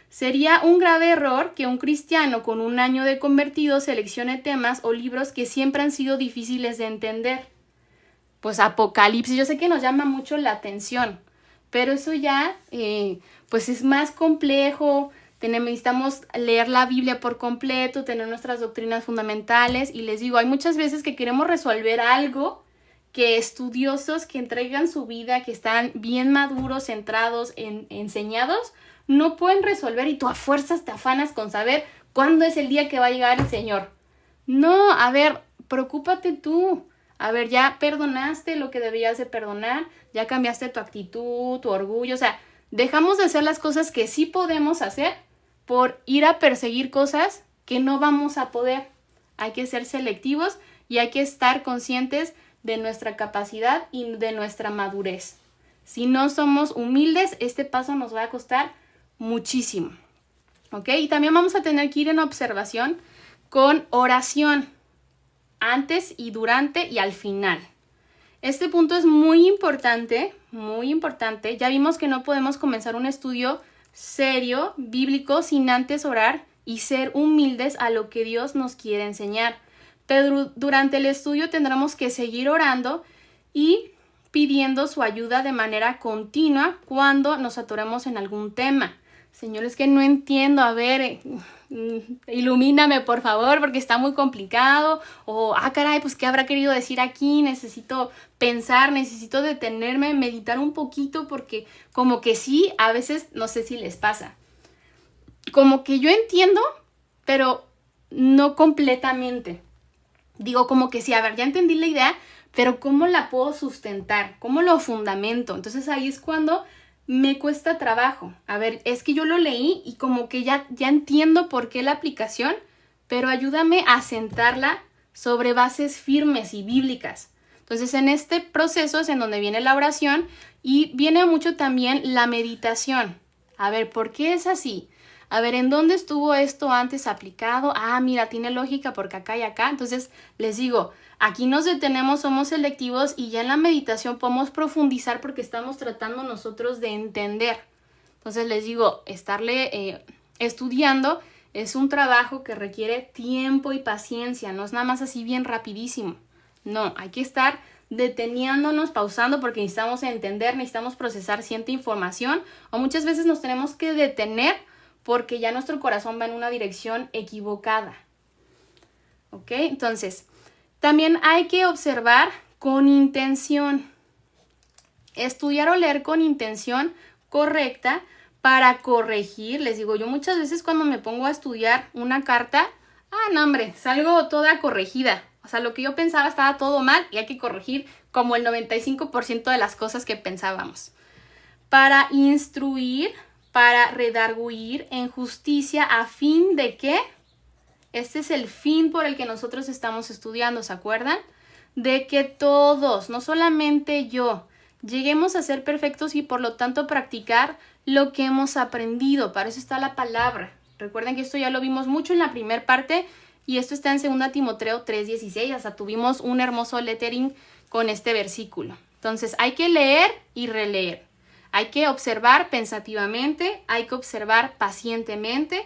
Sería un grave error que un cristiano con 1 año de convertido seleccione temas o libros que siempre han sido difíciles de entender. Pues Apocalipsis, yo sé que nos llama mucho la atención, pero eso ya pues es más complejo. Necesitamos leer la Biblia por completo, tener nuestras doctrinas fundamentales, y les digo, hay muchas veces que queremos resolver algo que estudiosos que entregan su vida, que están bien maduros, centrados, enseñados, no pueden resolver, y tú a fuerzas te afanas con saber cuándo es el día que va a llegar el Señor. No, a ver, preocúpate tú. A ver, ya perdonaste lo que debías de perdonar, ya cambiaste tu actitud, tu orgullo, o sea, dejamos de hacer las cosas que sí podemos hacer por ir a perseguir cosas que no vamos a poder. Hay que ser selectivos y hay que estar conscientes de nuestra capacidad y de nuestra madurez. Si no somos humildes, este paso nos va a costar muchísimo. ¿Ok? Y también vamos a tener que ir en observación con oración, antes y durante y al final. Este punto es muy importante, muy importante. Ya vimos que no podemos comenzar un estudio serio, bíblico, sin antes orar y ser humildes a lo que Dios nos quiere enseñar. Pero durante el estudio tendremos que seguir orando y pidiendo su ayuda de manera continua cuando nos atoremos en algún tema. Señor, es que no entiendo, a ver, ilumíname por favor porque está muy complicado, o caray, pues qué habrá querido decir aquí, necesito pensar, necesito detenerme, meditar un poquito, porque como que sí, a veces no sé si les pasa, como que yo entiendo, pero no completamente. Digo como que sí, a ver, ya entendí la idea, pero ¿cómo la puedo sustentar? ¿Cómo lo fundamento? Entonces ahí es cuando me cuesta trabajo. A ver, es que yo lo leí y como que ya entiendo por qué la aplicación, pero ayúdame a sentarla sobre bases firmes y bíblicas. Entonces, en este proceso es en donde viene la oración y viene mucho también la meditación. A ver, ¿por qué es así? A ver, ¿en dónde estuvo esto antes aplicado? Mira, tiene lógica porque acá y acá. Entonces, les digo, aquí nos detenemos, somos selectivos y ya en la meditación podemos profundizar porque estamos tratando nosotros de entender. Entonces, les digo, estarle estudiando es un trabajo que requiere tiempo y paciencia. No es nada más así bien rapidísimo. No, hay que estar deteniéndonos, pausando porque necesitamos entender, necesitamos procesar cierta información, o muchas veces nos tenemos que detener porque ya nuestro corazón va en una dirección equivocada. ¿Ok? Entonces, también hay que observar con intención. Estudiar o leer con intención correcta para corregir. Les digo, yo muchas veces cuando me pongo a estudiar una carta, no hombre, salgo toda corregida. O sea, lo que yo pensaba estaba todo mal y hay que corregir como el 95% de las cosas que pensábamos. Para instruir, para redarguir en justicia, a fin de que, este es el fin por el que nosotros estamos estudiando, ¿se acuerdan? De que todos, no solamente yo, lleguemos a ser perfectos y por lo tanto practicar lo que hemos aprendido. Para eso está la palabra. Recuerden que esto ya lo vimos mucho en la primera parte y esto está en 2 Timoteo 3:16. Hasta tuvimos un hermoso lettering con este versículo. Entonces hay que leer y releer. Hay que observar pensativamente, hay que observar pacientemente,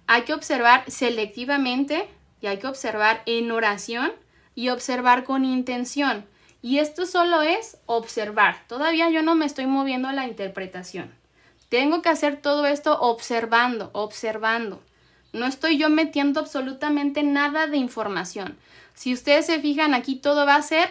hay que observar selectivamente y hay que observar en oración y observar con intención. Y esto solo es observar. Todavía yo no me estoy moviendo a la interpretación. Tengo que hacer todo esto observando, observando. No estoy yo metiendo absolutamente nada de información. Si ustedes se fijan, aquí todo va a ser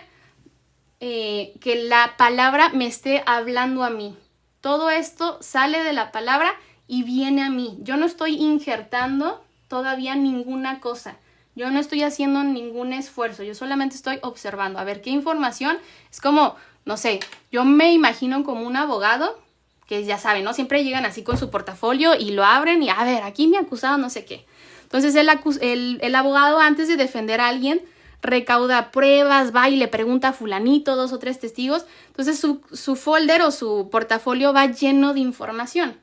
que la palabra me esté hablando a mí. Todo esto sale de la palabra y viene a mí. Yo no estoy injertando todavía ninguna cosa. Yo no estoy haciendo ningún esfuerzo. Yo solamente estoy observando. A ver, ¿qué información? Es como, no sé, yo me imagino como un abogado que ya saben, ¿no? Siempre llegan así con su portafolio y lo abren y, a ver, aquí me acusado no sé qué. Entonces el abogado, antes de defender a alguien, recauda pruebas, va y le pregunta a fulanito, 2 o 3 testigos. Entonces su folder o su portafolio va lleno de información.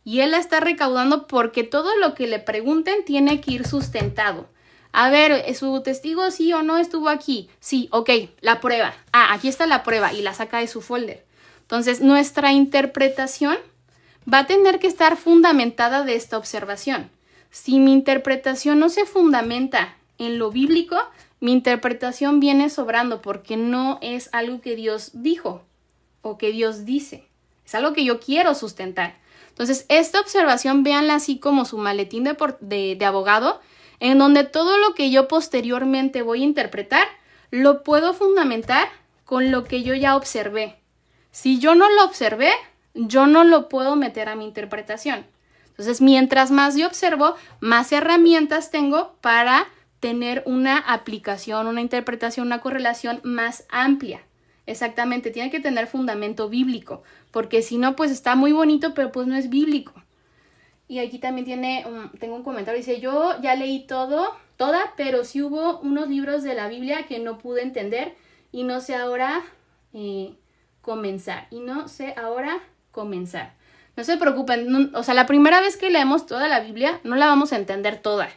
y él la está recaudando porque todo lo que le pregunten tiene que ir sustentado. A ver, ¿su testigo sí o no estuvo aquí? Sí, ok, la prueba. Ah, aquí está la prueba y la saca de su folder. Entonces, nuestra interpretación va a tener que estar fundamentada de esta observación. Si mi interpretación no se fundamenta en lo bíblico, mi interpretación viene sobrando porque no es algo que Dios dijo o que Dios dice. Es algo que yo quiero sustentar. Entonces, esta observación, véanla así como su maletín de abogado, en donde todo lo que yo posteriormente voy a interpretar, lo puedo fundamentar con lo que yo ya observé. Si yo no lo observé, yo no lo puedo meter a mi interpretación. Entonces, mientras más yo observo, más herramientas tengo para tener una aplicación, una interpretación, una correlación más amplia. Exactamente, tiene que tener fundamento bíblico, porque si no, pues está muy bonito, pero pues no es bíblico. Y aquí también tengo un comentario, dice, yo ya leí toda, pero sí hubo unos libros de la Biblia que no pude entender y no sé ahora comenzar. No se preocupen, o sea, la primera vez que leemos toda la Biblia no la vamos a entender toda.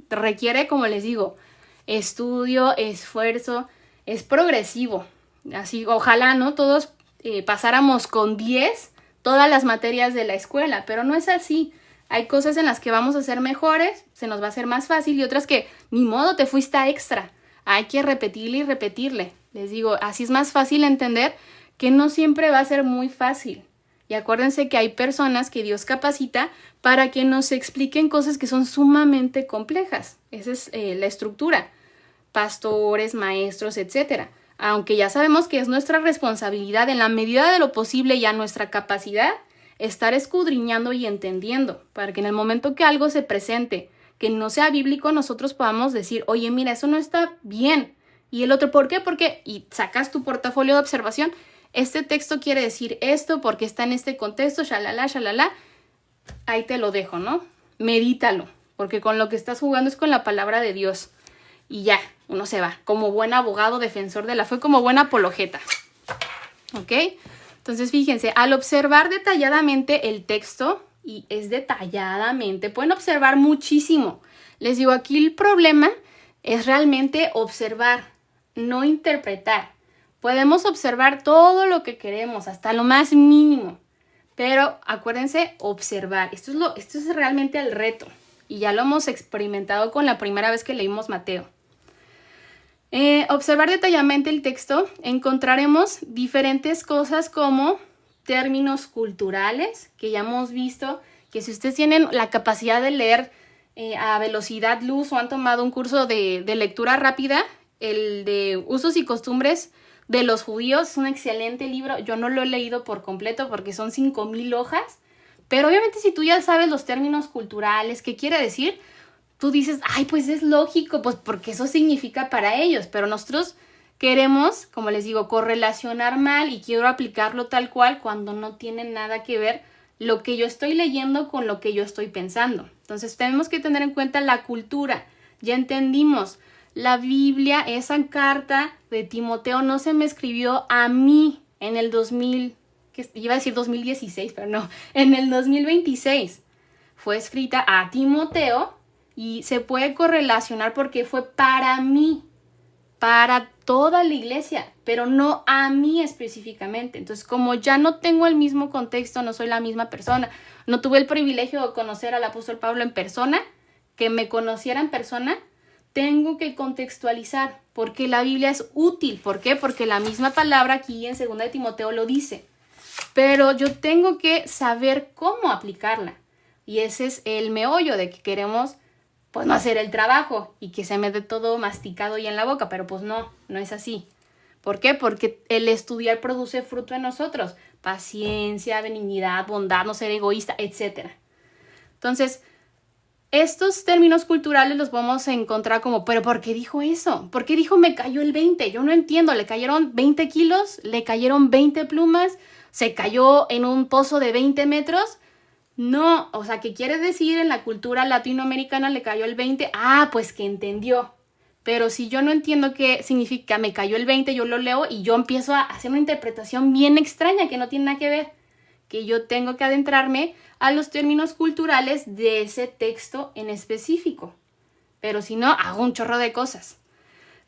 Requiere, como les digo, estudio, esfuerzo, es progresivo. Así, ojalá, ¿no? Todos pasáramos con 10 todas las materias de la escuela, pero no es así. Hay cosas en las que vamos a ser mejores, se nos va a hacer más fácil y otras que, ni modo, te fuiste a extra. Hay que repetirle y repetirle. Les digo, así es más fácil entender que no siempre va a ser muy fácil. Y acuérdense que hay personas que Dios capacita para que nos expliquen cosas que son sumamente complejas. Esa es la estructura. Pastores, maestros, etcétera. Aunque ya sabemos que es nuestra responsabilidad en la medida de lo posible y a nuestra capacidad estar escudriñando y entendiendo para que en el momento que algo se presente que no sea bíblico nosotros podamos decir, oye, mira, eso no está bien. Y el otro, ¿por qué? Porque, y sacas tu portafolio de observación, este texto quiere decir esto porque está en este contexto, shalala, shalala, ahí te lo dejo, ¿no? Medítalo, porque con lo que estás jugando es con la palabra de Dios. Y ya, uno se va, como buen abogado defensor de la fe, como buena apologeta. ¿Ok? Entonces, fíjense, al observar detalladamente el texto, y es detalladamente, pueden observar muchísimo. Les digo, aquí el problema es realmente observar, no interpretar. Podemos observar todo lo que queremos, hasta lo más mínimo. Pero acuérdense, observar. Esto es realmente el reto. Y ya lo hemos experimentado con la primera vez que leímos Mateo. Observar detalladamente el texto, encontraremos diferentes cosas como términos culturales, que ya hemos visto que si ustedes tienen la capacidad de leer a velocidad luz o han tomado un curso de lectura rápida, el de usos y costumbres de los judíos es un excelente libro. Yo no lo he leído por completo porque son 5,000 hojas, pero obviamente si tú ya sabes los términos culturales, ¿qué quiere decir? Tú dices, ay, pues es lógico, pues porque eso significa para ellos, pero nosotros queremos, como les digo, correlacionar mal y quiero aplicarlo tal cual cuando no tiene nada que ver lo que yo estoy leyendo con lo que yo estoy pensando. Entonces tenemos que tener en cuenta la cultura. Ya entendimos, la Biblia, esa carta de Timoteo no se me escribió a mí en el 2000, que iba a decir 2016, pero no, en el 2026. Fue escrita a Timoteo. Y se puede correlacionar porque fue para mí, para toda la iglesia, pero no a mí específicamente. Entonces, como ya no tengo el mismo contexto, no soy la misma persona, no tuve el privilegio de conocer al apóstol Pablo en persona, que me conociera en persona, tengo que contextualizar porque la Biblia es útil. ¿Por qué? Porque la misma palabra aquí en 2 de Timoteo lo dice. Pero yo tengo que saber cómo aplicarla. Y ese es el meollo de que queremos pues no hacer el trabajo y que se me dé todo masticado y en la boca, pero pues no es así. ¿Por qué? Porque el estudiar produce fruto en nosotros, paciencia, benignidad, bondad, no ser egoísta, etc. Entonces, estos términos culturales los vamos a encontrar como, ¿pero por qué dijo eso? ¿Por qué dijo me cayó el 20? Yo no entiendo, ¿le cayeron 20 kilos? ¿Le cayeron 20 plumas? ¿Se cayó en un pozo de 20 metros? No, o sea, ¿qué quiere decir en la cultura latinoamericana le cayó el 20? Ah, pues que entendió. Pero si yo no entiendo qué significa me cayó el 20, yo lo leo y yo empiezo a hacer una interpretación bien extraña que no tiene nada que ver. que yo tengo que adentrarme a los términos culturales de ese texto en específico. Pero si no, hago un chorro de cosas.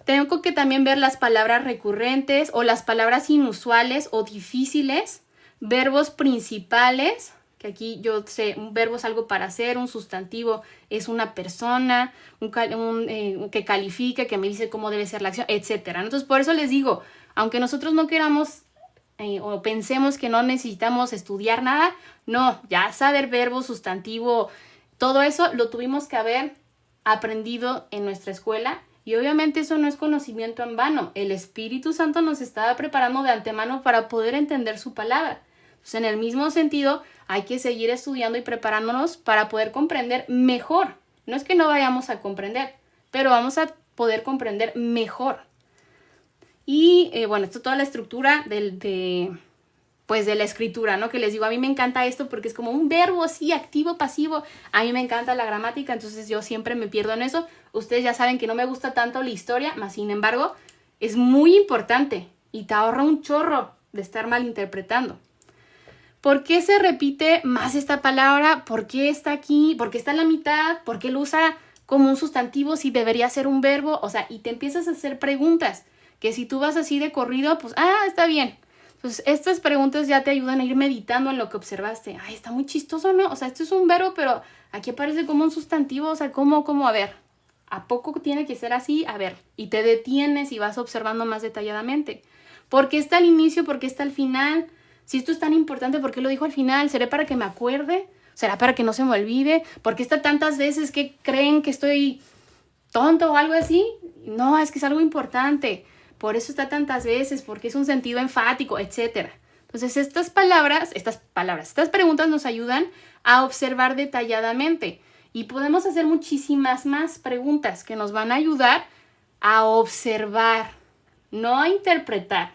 Tengo que también ver las palabras recurrentes o las palabras inusuales o difíciles, verbos principales, que aquí yo sé, un verbo es algo para hacer, un sustantivo es una persona, que califica, que me dice cómo debe ser la acción, etc. Entonces, por eso les digo, aunque nosotros no queramos o pensemos que no necesitamos estudiar nada, no, ya saber verbo, sustantivo, todo eso lo tuvimos que haber aprendido en nuestra escuela. Y obviamente eso no es conocimiento en vano. El Espíritu Santo nos estaba preparando de antemano para poder entender su palabra. Entonces, en el mismo sentido, hay que seguir estudiando y preparándonos para poder comprender mejor. No es que no vayamos a comprender, pero vamos a poder comprender mejor. Y bueno, esto es toda la estructura de la escritura, ¿no? Que les digo, a mí me encanta esto porque es como un verbo así, activo, pasivo. A mí me encanta la gramática, entonces yo siempre me pierdo en eso. Ustedes ya saben que no me gusta tanto la historia, más sin embargo, es muy importante y te ahorra un chorro de estar malinterpretando. ¿Por qué se repite más esta palabra? ¿Por qué está aquí? ¿Por qué está en la mitad? ¿Por qué lo usa como un sustantivo si debería ser un verbo? O sea, y te empiezas a hacer preguntas que si tú vas así de corrido, pues, está bien. Entonces, estas preguntas ya te ayudan a ir meditando en lo que observaste. Ay, está muy chistoso, ¿no? O sea, esto es un verbo, pero aquí aparece como un sustantivo. O sea, ¿cómo? A ver, ¿a poco tiene que ser así? A ver, y te detienes y vas observando más detalladamente. ¿Por qué está al inicio? ¿Por qué está al final? Si esto es tan importante, ¿por qué lo dijo al final? ¿Será para que me acuerde? ¿Será para que no se me olvide? ¿Por qué está tantas veces que creen que estoy tonto o algo así? No, es que es algo importante. Por eso está tantas veces, porque es un sentido enfático, etc. Entonces, estas preguntas nos ayudan a observar detalladamente. Y podemos hacer muchísimas más preguntas que nos van a ayudar a observar, no a interpretar.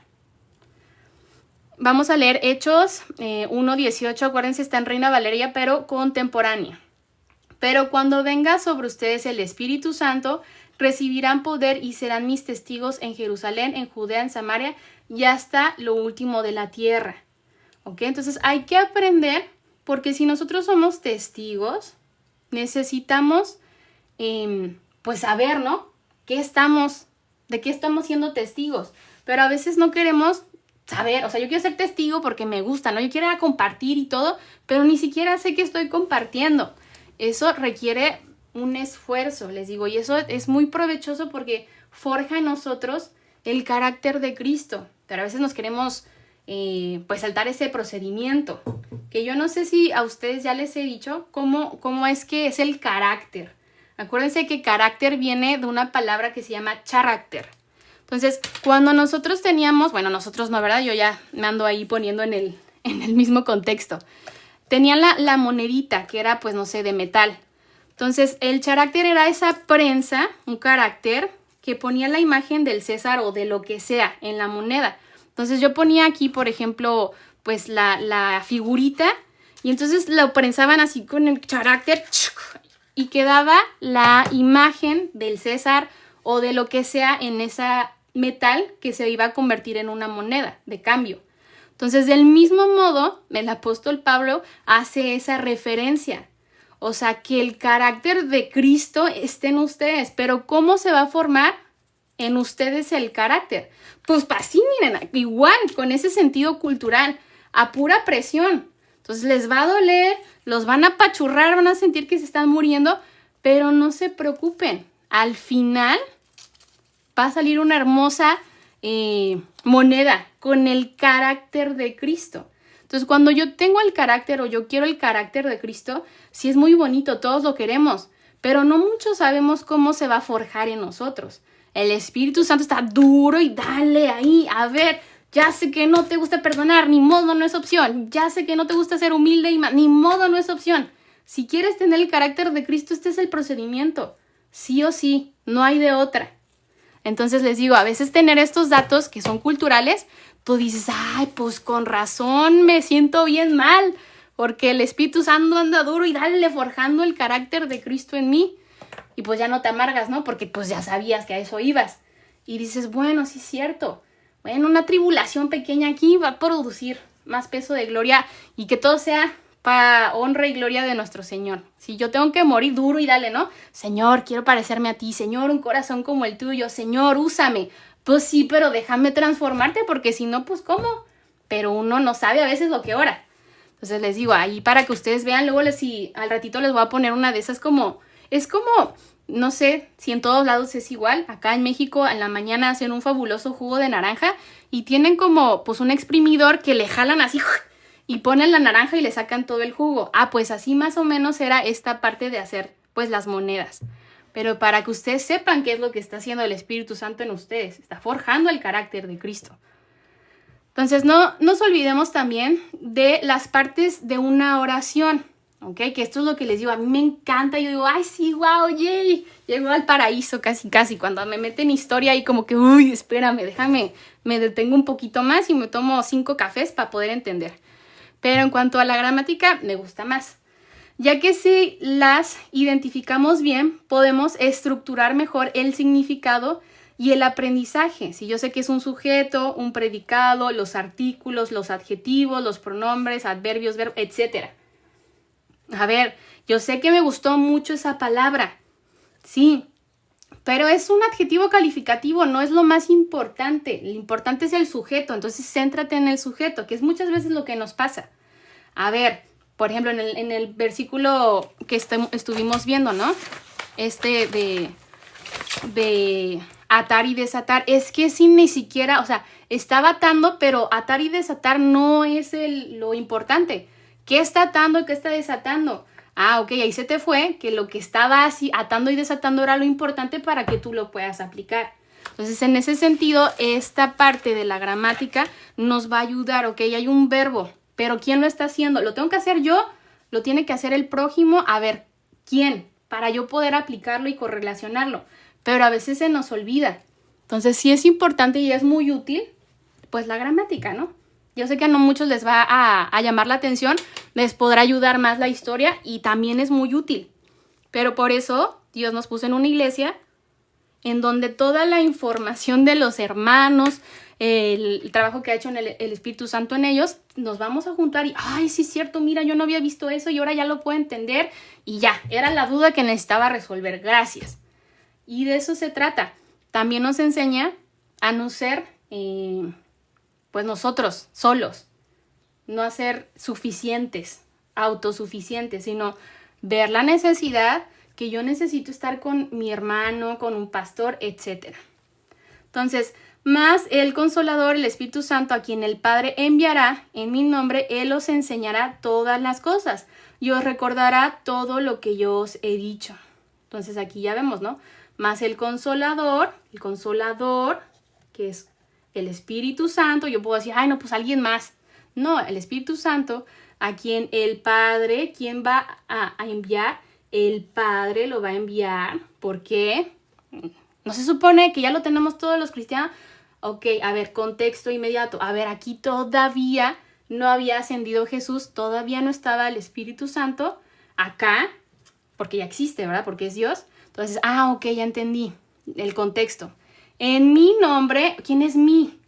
Vamos a leer Hechos 1:18, acuérdense, está en Reina Valeria, pero contemporánea. Pero cuando venga sobre ustedes el Espíritu Santo, recibirán poder y serán mis testigos en Jerusalén, en Judea, en Samaria y hasta lo último de la tierra. ¿Ok? Entonces hay que aprender, porque si nosotros somos testigos, necesitamos pues saber, ¿no? ¿De qué estamos siendo testigos? Pero a veces no queremos saber, o sea, yo quiero ser testigo porque me gusta, ¿no? Yo quiero compartir y todo, pero ni siquiera sé que estoy compartiendo. Eso requiere un esfuerzo, les digo, y eso es muy provechoso porque forja en nosotros el carácter de Cristo. Pero a veces nos queremos pues saltar ese procedimiento, que yo no sé si a ustedes ya les he dicho cómo es que es el carácter. Acuérdense que carácter viene de una palabra que se llama charácter. Entonces, cuando nosotros teníamos, bueno, nosotros no, ¿verdad? Yo ya me ando ahí poniendo en el mismo contexto. Tenían la monedita, que era, pues, no sé, de metal. Entonces, el charácter era esa prensa, un carácter, que ponía la imagen del César o de lo que sea en la moneda. Entonces, yo ponía aquí, por ejemplo, pues, la figurita, y entonces lo prensaban así con el carácter, y quedaba la imagen del César o de lo que sea en esa metal que se iba a convertir en una moneda de cambio. Entonces, del mismo modo, el apóstol Pablo hace esa referencia. O sea, que el carácter de Cristo esté en ustedes. Pero ¿cómo se va a formar en ustedes el carácter? Pues así, miren, igual, con ese sentido cultural, a pura presión. Entonces les va a doler, los van a apachurrar, van a sentir que se están muriendo, pero no se preocupen. Al final va a salir una hermosa moneda con el carácter de Cristo. Entonces, cuando yo tengo el carácter o yo quiero el carácter de Cristo, sí es muy bonito, todos lo queremos, pero no muchos sabemos cómo se va a forjar en nosotros. El Espíritu Santo está duro y dale ahí, a ver, ya sé que no te gusta perdonar, ni modo, no es opción. Ya sé que no te gusta ser humilde, ni modo, no es opción. Si quieres tener el carácter de Cristo, este es el procedimiento. Sí o sí, no hay de otra. Entonces les digo, a veces tener estos datos que son culturales, tú dices, ay, pues con razón me siento bien mal, porque el Espíritu Santo anda duro y dale forjando el carácter de Cristo en mí. Y pues ya no te amargas, ¿no? Porque pues ya sabías que a eso ibas. Y dices, bueno, sí es cierto. Bueno, una tribulación pequeña aquí va a producir más peso de gloria y que todo sea para honra y gloria de nuestro Señor. Si yo tengo que morir duro y dale, ¿no? Señor, quiero parecerme a ti. Señor, un corazón como el tuyo. Señor, úsame. Pues sí, pero déjame transformarte porque si no, pues ¿cómo? Pero uno no sabe a veces lo que ora. Entonces les digo, ahí para que ustedes vean, luego si al ratito les voy a poner una de esas como, es como, no sé si en todos lados es igual. Acá en México en la mañana hacen un fabuloso jugo de naranja y tienen como pues un exprimidor que le jalan así y ponen la naranja y le sacan todo el jugo. Ah, pues así más o menos era esta parte de hacer pues las monedas. Pero para que ustedes sepan qué es lo que está haciendo el Espíritu Santo en ustedes. Está forjando el carácter de Cristo. Entonces no nos olvidemos también de las partes de una oración. ¿Ok? Que esto es lo que les digo. A mí me encanta. Yo digo, ay sí, wow, yay. Llegó al paraíso casi. Cuando me meten historia y como que, uy, espérame, déjame. Me detengo un poquito más y me tomo 5 cafés para poder entender. Pero en cuanto a la gramática, me gusta más. Ya que si las identificamos bien, podemos estructurar mejor el significado y el aprendizaje. Si yo sé que es un sujeto, un predicado, los artículos, los adjetivos, los pronombres, adverbios, verbos, etc. A ver, yo sé que me gustó mucho esa palabra. Sí, pero es un adjetivo calificativo, no es lo más importante. Lo importante es el sujeto, entonces céntrate en el sujeto, que es muchas veces lo que nos pasa. A ver, por ejemplo, en el versículo que estuvimos viendo, ¿no? De atar y desatar, es que sin ni siquiera, o sea, estaba atando, pero atar y desatar no es lo importante. ¿Qué está atando y qué está desatando? Ah, ok, ahí se te fue, que lo que estaba así atando y desatando era lo importante para que tú lo puedas aplicar. Entonces, en ese sentido, esta parte de la gramática nos va a ayudar, ok, hay un verbo, pero ¿quién lo está haciendo? ¿Lo tengo que hacer yo? ¿Lo tiene que hacer el prójimo? A ver, ¿quién? Para yo poder aplicarlo y correlacionarlo. Pero a veces se nos olvida. Entonces, sí es importante y es muy útil, pues la gramática, ¿no? Yo sé que a no muchos les va a llamar la atención, les podrá ayudar más la historia y también es muy útil. Pero por eso Dios nos puso en una iglesia en donde toda la información de los hermanos, el trabajo que ha hecho el Espíritu Santo en ellos, nos vamos a juntar y, ay, sí es cierto, mira, yo no había visto eso y ahora ya lo puedo entender y ya, era la duda que necesitaba resolver, gracias. Y de eso se trata. También nos enseña a no ser, pues nosotros solos, no a ser suficientes, autosuficientes, sino ver la necesidad que yo necesito estar con mi hermano, con un pastor, etc. Entonces, más el Consolador, el Espíritu Santo, a quien el Padre enviará en mi nombre, Él os enseñará todas las cosas y os recordará todo lo que yo os he dicho. Entonces, aquí ya vemos, ¿no? Más el Consolador, que es el Espíritu Santo. Yo puedo decir, ay, no, pues alguien más. No, el Espíritu Santo, a quien el Padre, ¿quién va a enviar? El Padre lo va a enviar. ¿Por qué? ¿No se supone que ya lo tenemos todos los cristianos? Ok, a ver, contexto inmediato. A ver, aquí todavía no había ascendido Jesús, todavía no estaba el Espíritu Santo acá, porque ya existe, ¿verdad? Porque es Dios. Entonces, ok, ya entendí el contexto. En mi nombre, ¿quién es mí?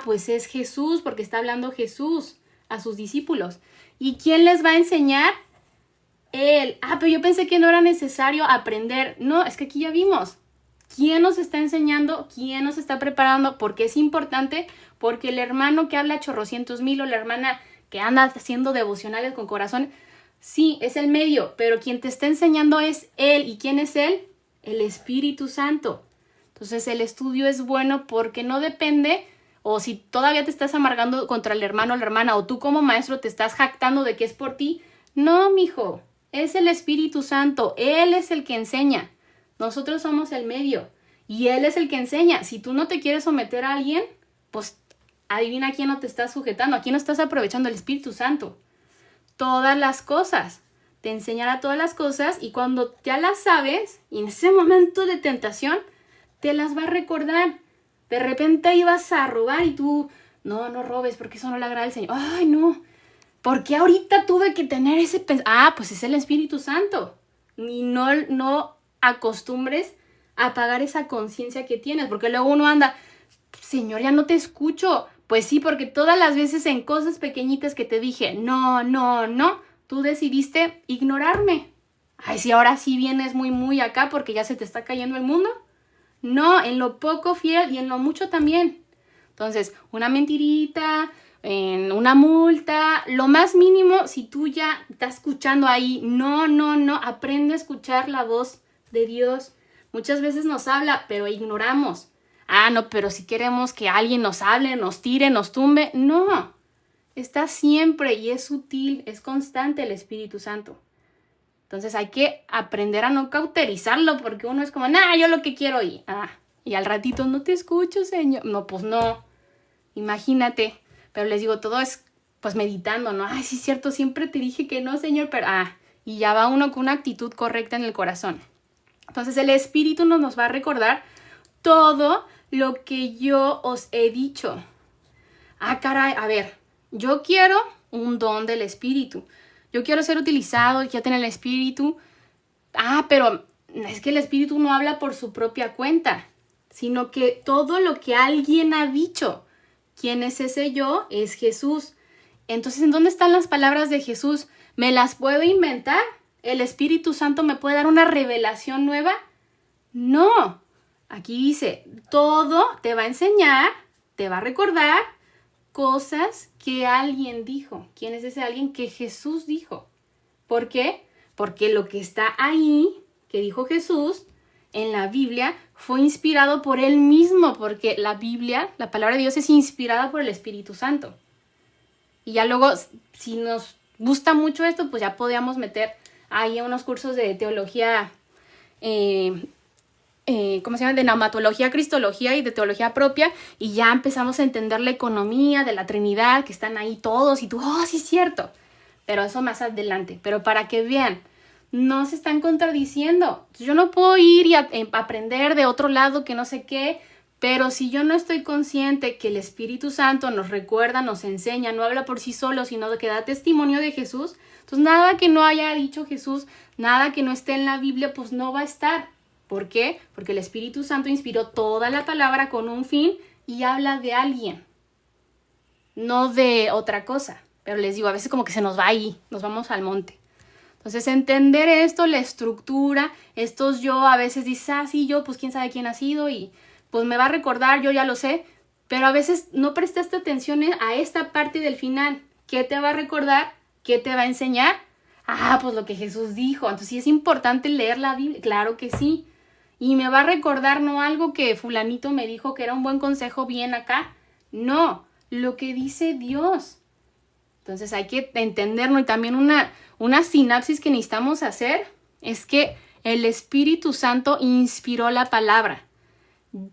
Pues es Jesús, porque está hablando Jesús a sus discípulos. ¿Y quién les va a enseñar? Él. Pero yo pensé que no era necesario aprender. No, es que aquí ya vimos. ¿Quién nos está enseñando? ¿Quién nos está preparando? Porque es importante, porque el hermano que habla chorrocientos mil o la hermana que anda haciendo devocionales con corazón, sí, es el medio, pero quien te está enseñando es Él. ¿Y quién es Él? El Espíritu Santo. Entonces el estudio es bueno porque no depende, o si todavía te estás amargando contra el hermano o la hermana, o tú como maestro te estás jactando de que es por ti. No, mijo, es el Espíritu Santo. Él es el que enseña. Nosotros somos el medio y Él es el que enseña. Si tú no te quieres someter a alguien, pues adivina a quién no te estás sujetando, a quién no estás aprovechando. El Espíritu Santo. Todas las cosas. Te enseñará todas las cosas y cuando ya las sabes, y en ese momento de tentación, te las va a recordar. De repente ibas a robar y tú, no robes porque eso no le agrada al Señor. Ay, no. ¿Por qué ahorita tuve que tener ese pensamiento? Pues es el Espíritu Santo. Y no acostumbres a apagar esa conciencia que tienes, porque luego uno anda, Señor, ya no te escucho. Pues sí, porque todas las veces en cosas pequeñitas que te dije, no, no, no, tú decidiste ignorarme. Ay, si ahora sí vienes muy acá porque ya se te está cayendo el mundo. No, en lo poco fiel y en lo mucho también. Entonces, una mentirita, en una multa, lo más mínimo, si tú ya estás escuchando ahí, no, no, no, aprende a escuchar la voz de Dios. Muchas veces nos habla, pero ignoramos. Ah, no, pero si queremos que alguien nos hable, nos tire, nos tumbe, no. Está siempre y es sutil, es constante el Espíritu Santo. Entonces hay que aprender a no cauterizarlo porque uno es como, nah, yo lo que quiero oír. Y al ratito, no te escucho, Señor. No, pues no. Imagínate. Pero les digo, todo es pues meditando, ¿no? Ay, sí es cierto, siempre te dije que no, Señor, pero y ya va uno con una actitud correcta en el corazón. Entonces el Espíritu nos va a recordar todo lo que yo os he dicho. Caray, a ver, yo quiero un don del Espíritu. Yo quiero ser utilizado, quiero tener el Espíritu. Pero es que el Espíritu no habla por su propia cuenta, sino que todo lo que alguien ha dicho. ¿Quién es ese yo? Es Jesús. Entonces, ¿en dónde están las palabras de Jesús? ¿Me las puedo inventar? ¿El Espíritu Santo me puede dar una revelación nueva? No. Aquí dice, todo te va a enseñar, te va a recordar cosas que alguien dijo. ¿Quién es ese alguien? Que Jesús dijo. ¿Por qué? Porque lo que está ahí, que dijo Jesús, en la Biblia, fue inspirado por él mismo, porque la Biblia, la palabra de Dios, es inspirada por el Espíritu Santo. Y ya luego, si nos gusta mucho esto, pues ya podríamos meter ahí unos cursos de teología, ¿cómo se llama? De neumatología, cristología y de teología propia, y ya empezamos a entender la economía de la Trinidad, que están ahí todos, y tú, sí es cierto, pero eso más adelante. Pero para que vean, no se están contradiciendo. Yo no puedo ir y aprender de otro lado que no sé qué, pero si yo no estoy consciente que el Espíritu Santo nos recuerda, nos enseña, no habla por sí solo, sino que da testimonio de Jesús, entonces nada que no haya dicho Jesús, nada que no esté en la Biblia, pues no va a estar. ¿Por qué? Porque el Espíritu Santo inspiró toda la palabra con un fin y habla de alguien, no de otra cosa. Pero les digo, a veces como que se nos va ahí, nos vamos al monte. Entonces, entender esto, la estructura, estos yo a veces dices, sí, yo, pues quién sabe quién ha sido y pues me va a recordar, yo ya lo sé, pero a veces no prestaste atención a esta parte del final. ¿Qué te va a recordar? ¿Qué te va a enseñar? Pues lo que Jesús dijo. Entonces, sí es importante leer la Biblia, claro que sí. Y me va a recordar no algo que fulanito me dijo que era un buen consejo bien acá, no, lo que dice Dios. Entonces hay que entenderlo y también una sinapsis que necesitamos hacer es que el Espíritu Santo inspiró la palabra.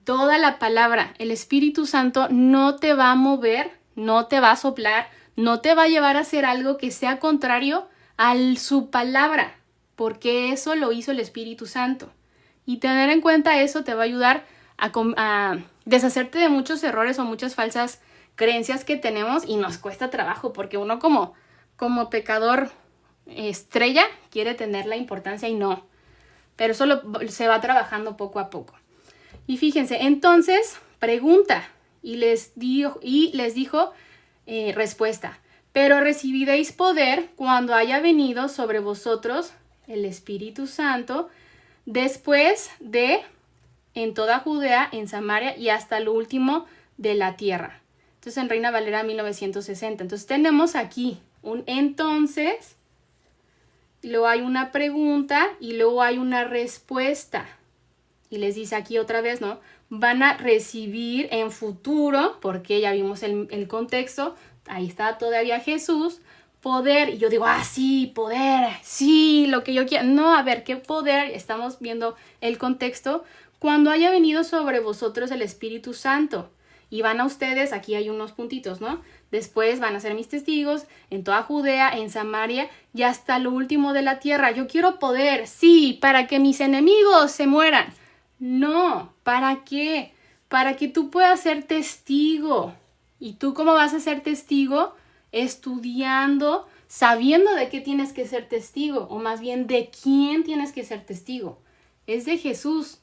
Toda la palabra. El Espíritu Santo no te va a mover, no te va a soplar, no te va a llevar a hacer algo que sea contrario a su palabra, porque eso lo hizo el Espíritu Santo. Y tener en cuenta eso te va a ayudar a deshacerte de muchos errores o muchas falsas creencias que tenemos y nos cuesta trabajo porque uno como pecador estrella quiere tener la importancia y no. Pero eso se va trabajando poco a poco. Y fíjense, entonces pregunta y les dijo respuesta. Pero recibiréis poder cuando haya venido sobre vosotros el Espíritu Santo después de en toda Judea, en Samaria y hasta lo último de la tierra. Entonces en Reina Valera 1960. Entonces tenemos aquí un entonces, y luego hay una pregunta y luego hay una respuesta. Y les dice aquí otra vez, ¿no? Van a recibir en futuro, porque ya vimos el contexto, ahí está todavía Jesús, poder. Y yo digo, sí, poder, sí, lo que yo quiero. No, a ver, ¿qué poder? Estamos viendo el contexto. Cuando haya venido sobre vosotros el Espíritu Santo. Y van a ustedes, aquí hay unos puntitos, ¿no? Después van a ser mis testigos en toda Judea, en Samaria y hasta lo último de la tierra. Yo quiero poder, sí, para que mis enemigos se mueran. No, ¿para qué? Para que tú puedas ser testigo. ¿Y tú cómo vas a ser testigo? Estudiando, sabiendo de qué tienes que ser testigo, o más bien de quién tienes que ser testigo. Es de Jesús.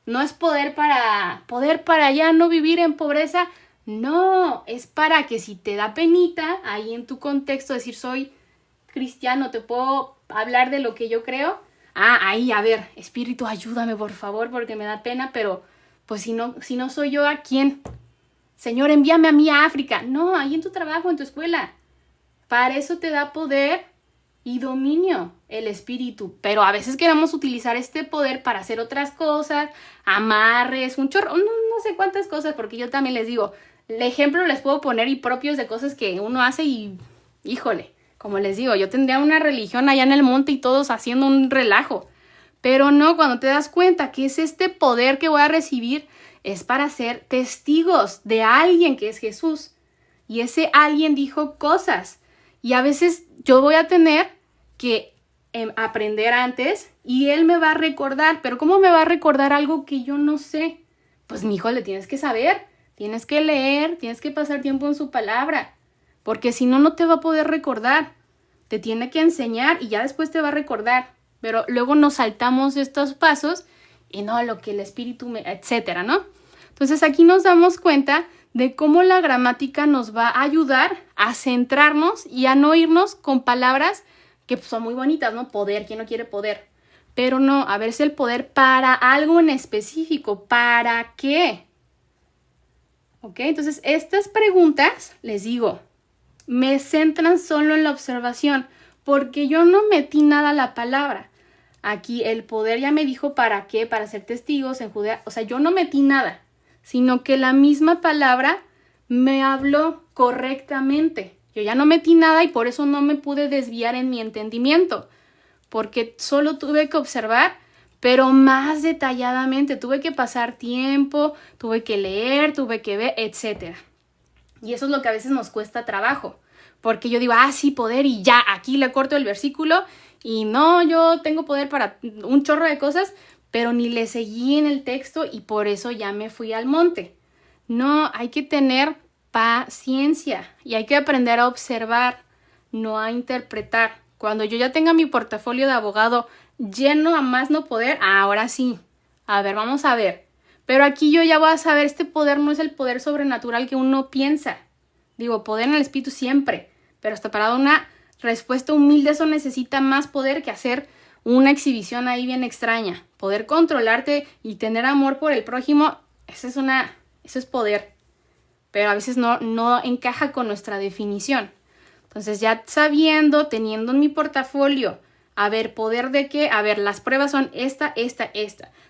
No es poder para ya no vivir en pobreza. No, es para que si te da penita, ahí en tu contexto, decir soy cristiano, te puedo hablar de lo que yo creo. Ahí, a ver, Espíritu, ayúdame por favor, porque me da pena, pero pues si no soy yo, ¿a quién? Señor, envíame a mí a África. No, ahí en tu trabajo, en tu escuela. Para eso te da poder y dominio el Espíritu. Pero a veces queremos utilizar este poder para hacer otras cosas, amarres, un chorro, no sé cuántas cosas, porque yo también les digo, el ejemplo les puedo poner y propios de cosas que uno hace y, híjole, como les digo, yo tendría una religión allá en el monte y todos haciendo un relajo. Pero no, cuando te das cuenta que es este poder que voy a recibir, es para ser testigos de alguien que es Jesús. Y ese alguien dijo cosas. Y a veces yo voy a tener que aprender antes y él me va a recordar. Pero ¿cómo me va a recordar algo que yo no sé? Pues mi hijo, le tienes que saber, tienes que leer, tienes que pasar tiempo en su palabra. Porque si no, no te va a poder recordar. Te tiene que enseñar y ya después te va a recordar. Pero luego nos saltamos estos pasos y no, lo que el Espíritu etcétera, ¿no? Entonces aquí nos damos cuenta de cómo la gramática nos va a ayudar a centrarnos y a no irnos con palabras que son muy bonitas, ¿no? Poder, ¿quién no quiere poder? Pero no, a ver si el poder para algo en específico. ¿Para qué? ¿Ok? Entonces estas preguntas, les digo, me centran solo en la observación, porque yo no metí nada a la palabra. Aquí el poder ya me dijo para qué, para ser testigos en Judea. O sea, yo no metí nada, sino que la misma palabra me habló correctamente. Yo ya no metí nada y por eso no me pude desviar en mi entendimiento, porque solo tuve que observar, pero más detalladamente. Tuve que pasar tiempo, tuve que leer, tuve que ver, etc. Y eso es lo que a veces nos cuesta trabajo, porque yo digo, sí, poder, y ya, aquí le corto el versículo, y no, yo tengo poder para un chorro de cosas, pero ni le seguí en el texto y por eso ya me fui al monte. No, hay que tener paciencia y hay que aprender a observar, no a interpretar. Cuando yo ya tenga mi portafolio de abogado lleno a más no poder, ahora sí, a ver, vamos a ver. Pero aquí yo ya voy a saber, este poder no es el poder sobrenatural que uno piensa. Digo, poder en el espíritu siempre, pero hasta para una respuesta humilde eso necesita más poder que hacer una exhibición ahí bien extraña. Poder controlarte y tener amor por el prójimo, eso es poder. Pero a veces no encaja con nuestra definición. Entonces ya sabiendo, teniendo en mi portafolio, a ver, ¿poder de qué? A ver, las pruebas son esta.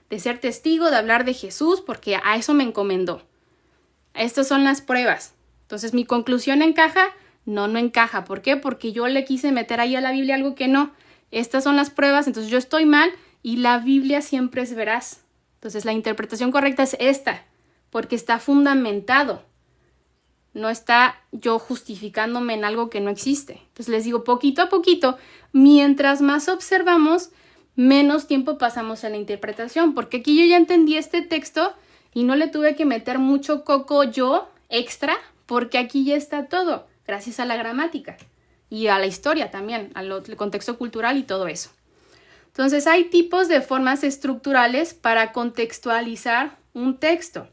De ser testigo, de hablar de Jesús, porque a eso me encomendó. Estas son las pruebas. Entonces, ¿mi conclusión encaja? No encaja. ¿Por qué? Porque yo le quise meter ahí a la Biblia algo que no. Estas son las pruebas, entonces yo estoy mal y la Biblia siempre es veraz. Entonces, la interpretación correcta es esta, porque está fundamentado. No está yo justificándome en algo que no existe. Entonces, les digo, poquito a poquito, mientras más observamos, menos tiempo pasamos en la interpretación, porque aquí yo ya entendí este texto y no le tuve que meter mucho coco yo extra, porque aquí ya está todo, gracias a la gramática y a la historia también, al contexto cultural y todo eso. Entonces hay tipos de formas estructurales para contextualizar un texto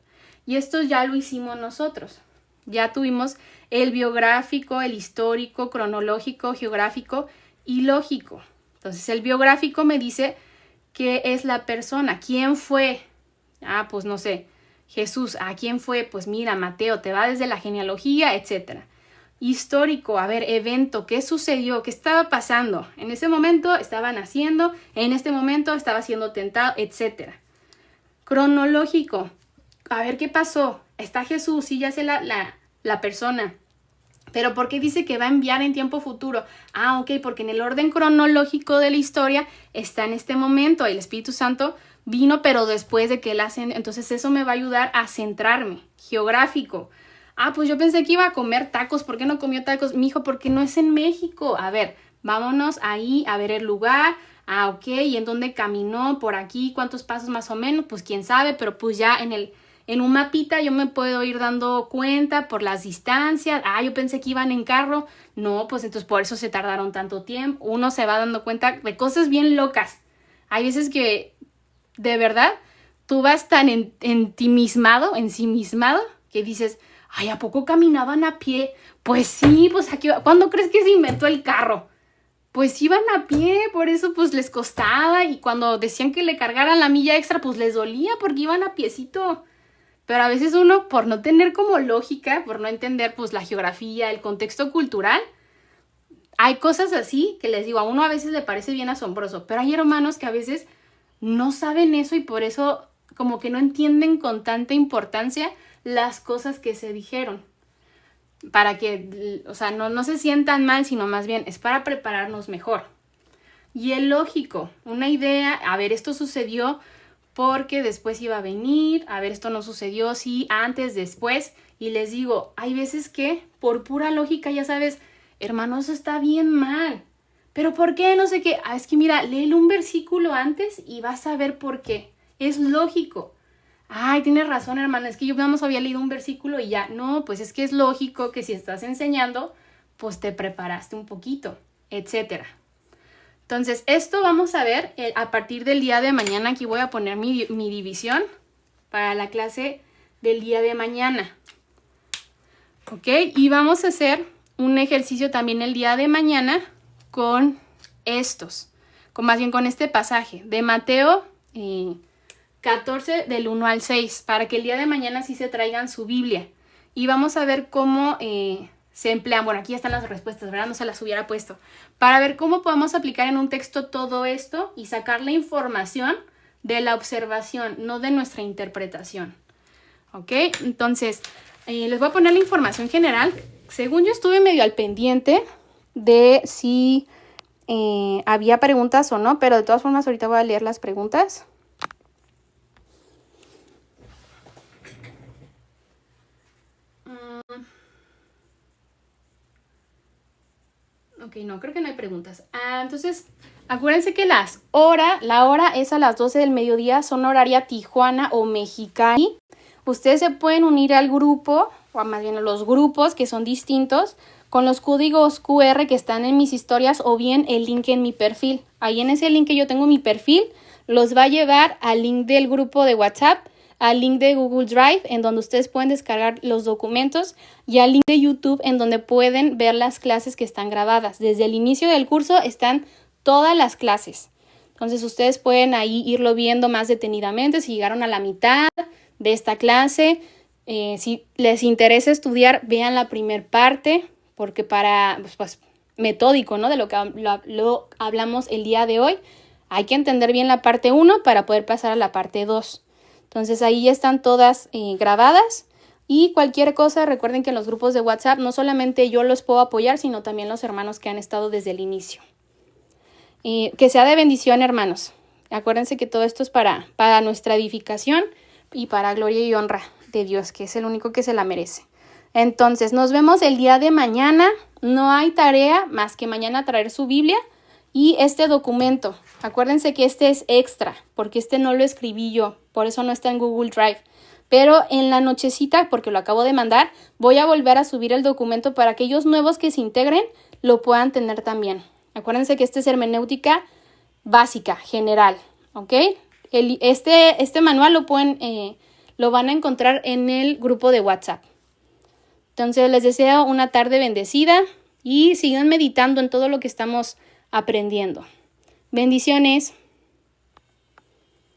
y esto ya lo hicimos nosotros. Ya tuvimos el biográfico, el histórico, cronológico, geográfico y lógico. Entonces el biográfico me dice qué es la persona, quién fue. Pues no sé, Jesús. ¿Quién fue? Pues mira, Mateo, te va desde la genealogía, etc. Histórico, a ver, evento, ¿qué sucedió? ¿Qué estaba pasando? En ese momento estaba naciendo, en este momento estaba siendo tentado, etc. Cronológico, a ver qué pasó. Está Jesús, sí, ya sé la persona. Pero ¿por qué dice que va a enviar en tiempo futuro? Ok, porque en el orden cronológico de la historia está en este momento. El Espíritu Santo vino, pero después de que él hace. Entonces eso me va a ayudar a centrarme. Geográfico. Pues yo pensé que iba a comer tacos. ¿Por qué no comió tacos? Mijo, porque no es en México. A ver, vámonos ahí a ver el lugar. Ok, ¿y en dónde caminó? Por aquí, ¿cuántos pasos más o menos? Pues quién sabe, pero pues ya en un mapita yo me puedo ir dando cuenta por las distancias. Yo pensé que iban en carro. No, pues entonces por eso se tardaron tanto tiempo. Uno se va dando cuenta de cosas bien locas. Hay veces que, de verdad, tú vas tan ensimismado, que dices, Ay, ¿a poco caminaban a pie? Pues sí, pues aquí, ¿cuándo crees que se inventó el carro? Pues iban a pie, por eso pues les costaba, y cuando decían que le cargaran la milla extra, pues les dolía porque iban a piecito. Pero a veces uno, por no tener como lógica, por no entender pues la geografía, el contexto cultural, hay cosas así que les digo, a uno a veces le parece bien asombroso, pero hay hermanos que a veces no saben eso y por eso como que no entienden con tanta importancia las cosas que se dijeron. Para que, o sea, no se sientan mal, sino más bien es para prepararnos mejor. Y es lógico, una idea, a ver, esto sucedió porque después iba a venir, a ver, esto no sucedió, sí, antes, después, y les digo, hay veces que por pura lógica, ya sabes, hermano, eso está bien mal, pero ¿por qué? No sé qué, es que mira, léele un versículo antes y vas a ver por qué, es lógico. Ay, tienes razón, hermana, es que yo nada más había leído un versículo y ya. No, pues es que es lógico que si estás enseñando, pues te preparaste un poquito, etcétera. Entonces, esto vamos a ver a partir del día de mañana. Aquí voy a poner mi división para la clase del día de mañana. ¿Ok? Y vamos a hacer un ejercicio también el día de mañana con más bien con este pasaje de Mateo 14 del 1 al 6, para que el día de mañana sí se traigan su Biblia. Y vamos a ver cómo se emplean. Bueno, aquí están las respuestas, ¿verdad? No se las hubiera puesto. Para ver cómo podemos aplicar en un texto todo esto y sacar la información de la observación, no de nuestra interpretación. ¿Ok? Entonces, les voy a poner la información general. Según yo estuve medio al pendiente de si había preguntas o no, pero de todas formas ahorita voy a leer las preguntas. Ok, no, creo que no hay preguntas. Entonces, acuérdense que la hora es a las 12 del mediodía, son horaria Tijuana o Mexicali. Ustedes se pueden unir al grupo, o más bien a los grupos que son distintos, con los códigos QR que están en mis historias o bien el link en mi perfil. Ahí en ese link que yo tengo en mi perfil, los va a llevar al link del grupo de WhatsApp, al link de Google Drive, en donde ustedes pueden descargar los documentos, y al link de YouTube, en donde pueden ver las clases que están grabadas. Desde el inicio del curso están todas las clases. Entonces, ustedes pueden ahí irlo viendo más detenidamente, si llegaron a la mitad de esta clase. Si les interesa estudiar, vean la primer parte, porque para, pues metódico, ¿no? De lo que lo hablamos el día de hoy, hay que entender bien la parte 1 para poder pasar a la parte 2. Entonces ahí ya están todas grabadas, y cualquier cosa recuerden que en los grupos de WhatsApp no solamente yo los puedo apoyar, sino también los hermanos que han estado desde el inicio. Que sea de bendición, hermanos. Acuérdense que todo esto es para nuestra edificación y para gloria y honra de Dios, que es el único que se la merece. Entonces nos vemos el día de mañana. No hay tarea más que mañana traer su Biblia y este documento. Acuérdense que este es extra, porque este no lo escribí yo, por eso no está en Google Drive. Pero en la nochecita, porque lo acabo de mandar, voy a volver a subir el documento para que aquellos nuevos que se integren lo puedan tener también. Acuérdense que este es hermenéutica básica, general, ¿ok? Este manual lo van a encontrar en el grupo de WhatsApp. Entonces les deseo una tarde bendecida y sigan meditando en todo lo que estamos aprendiendo. Bendiciones.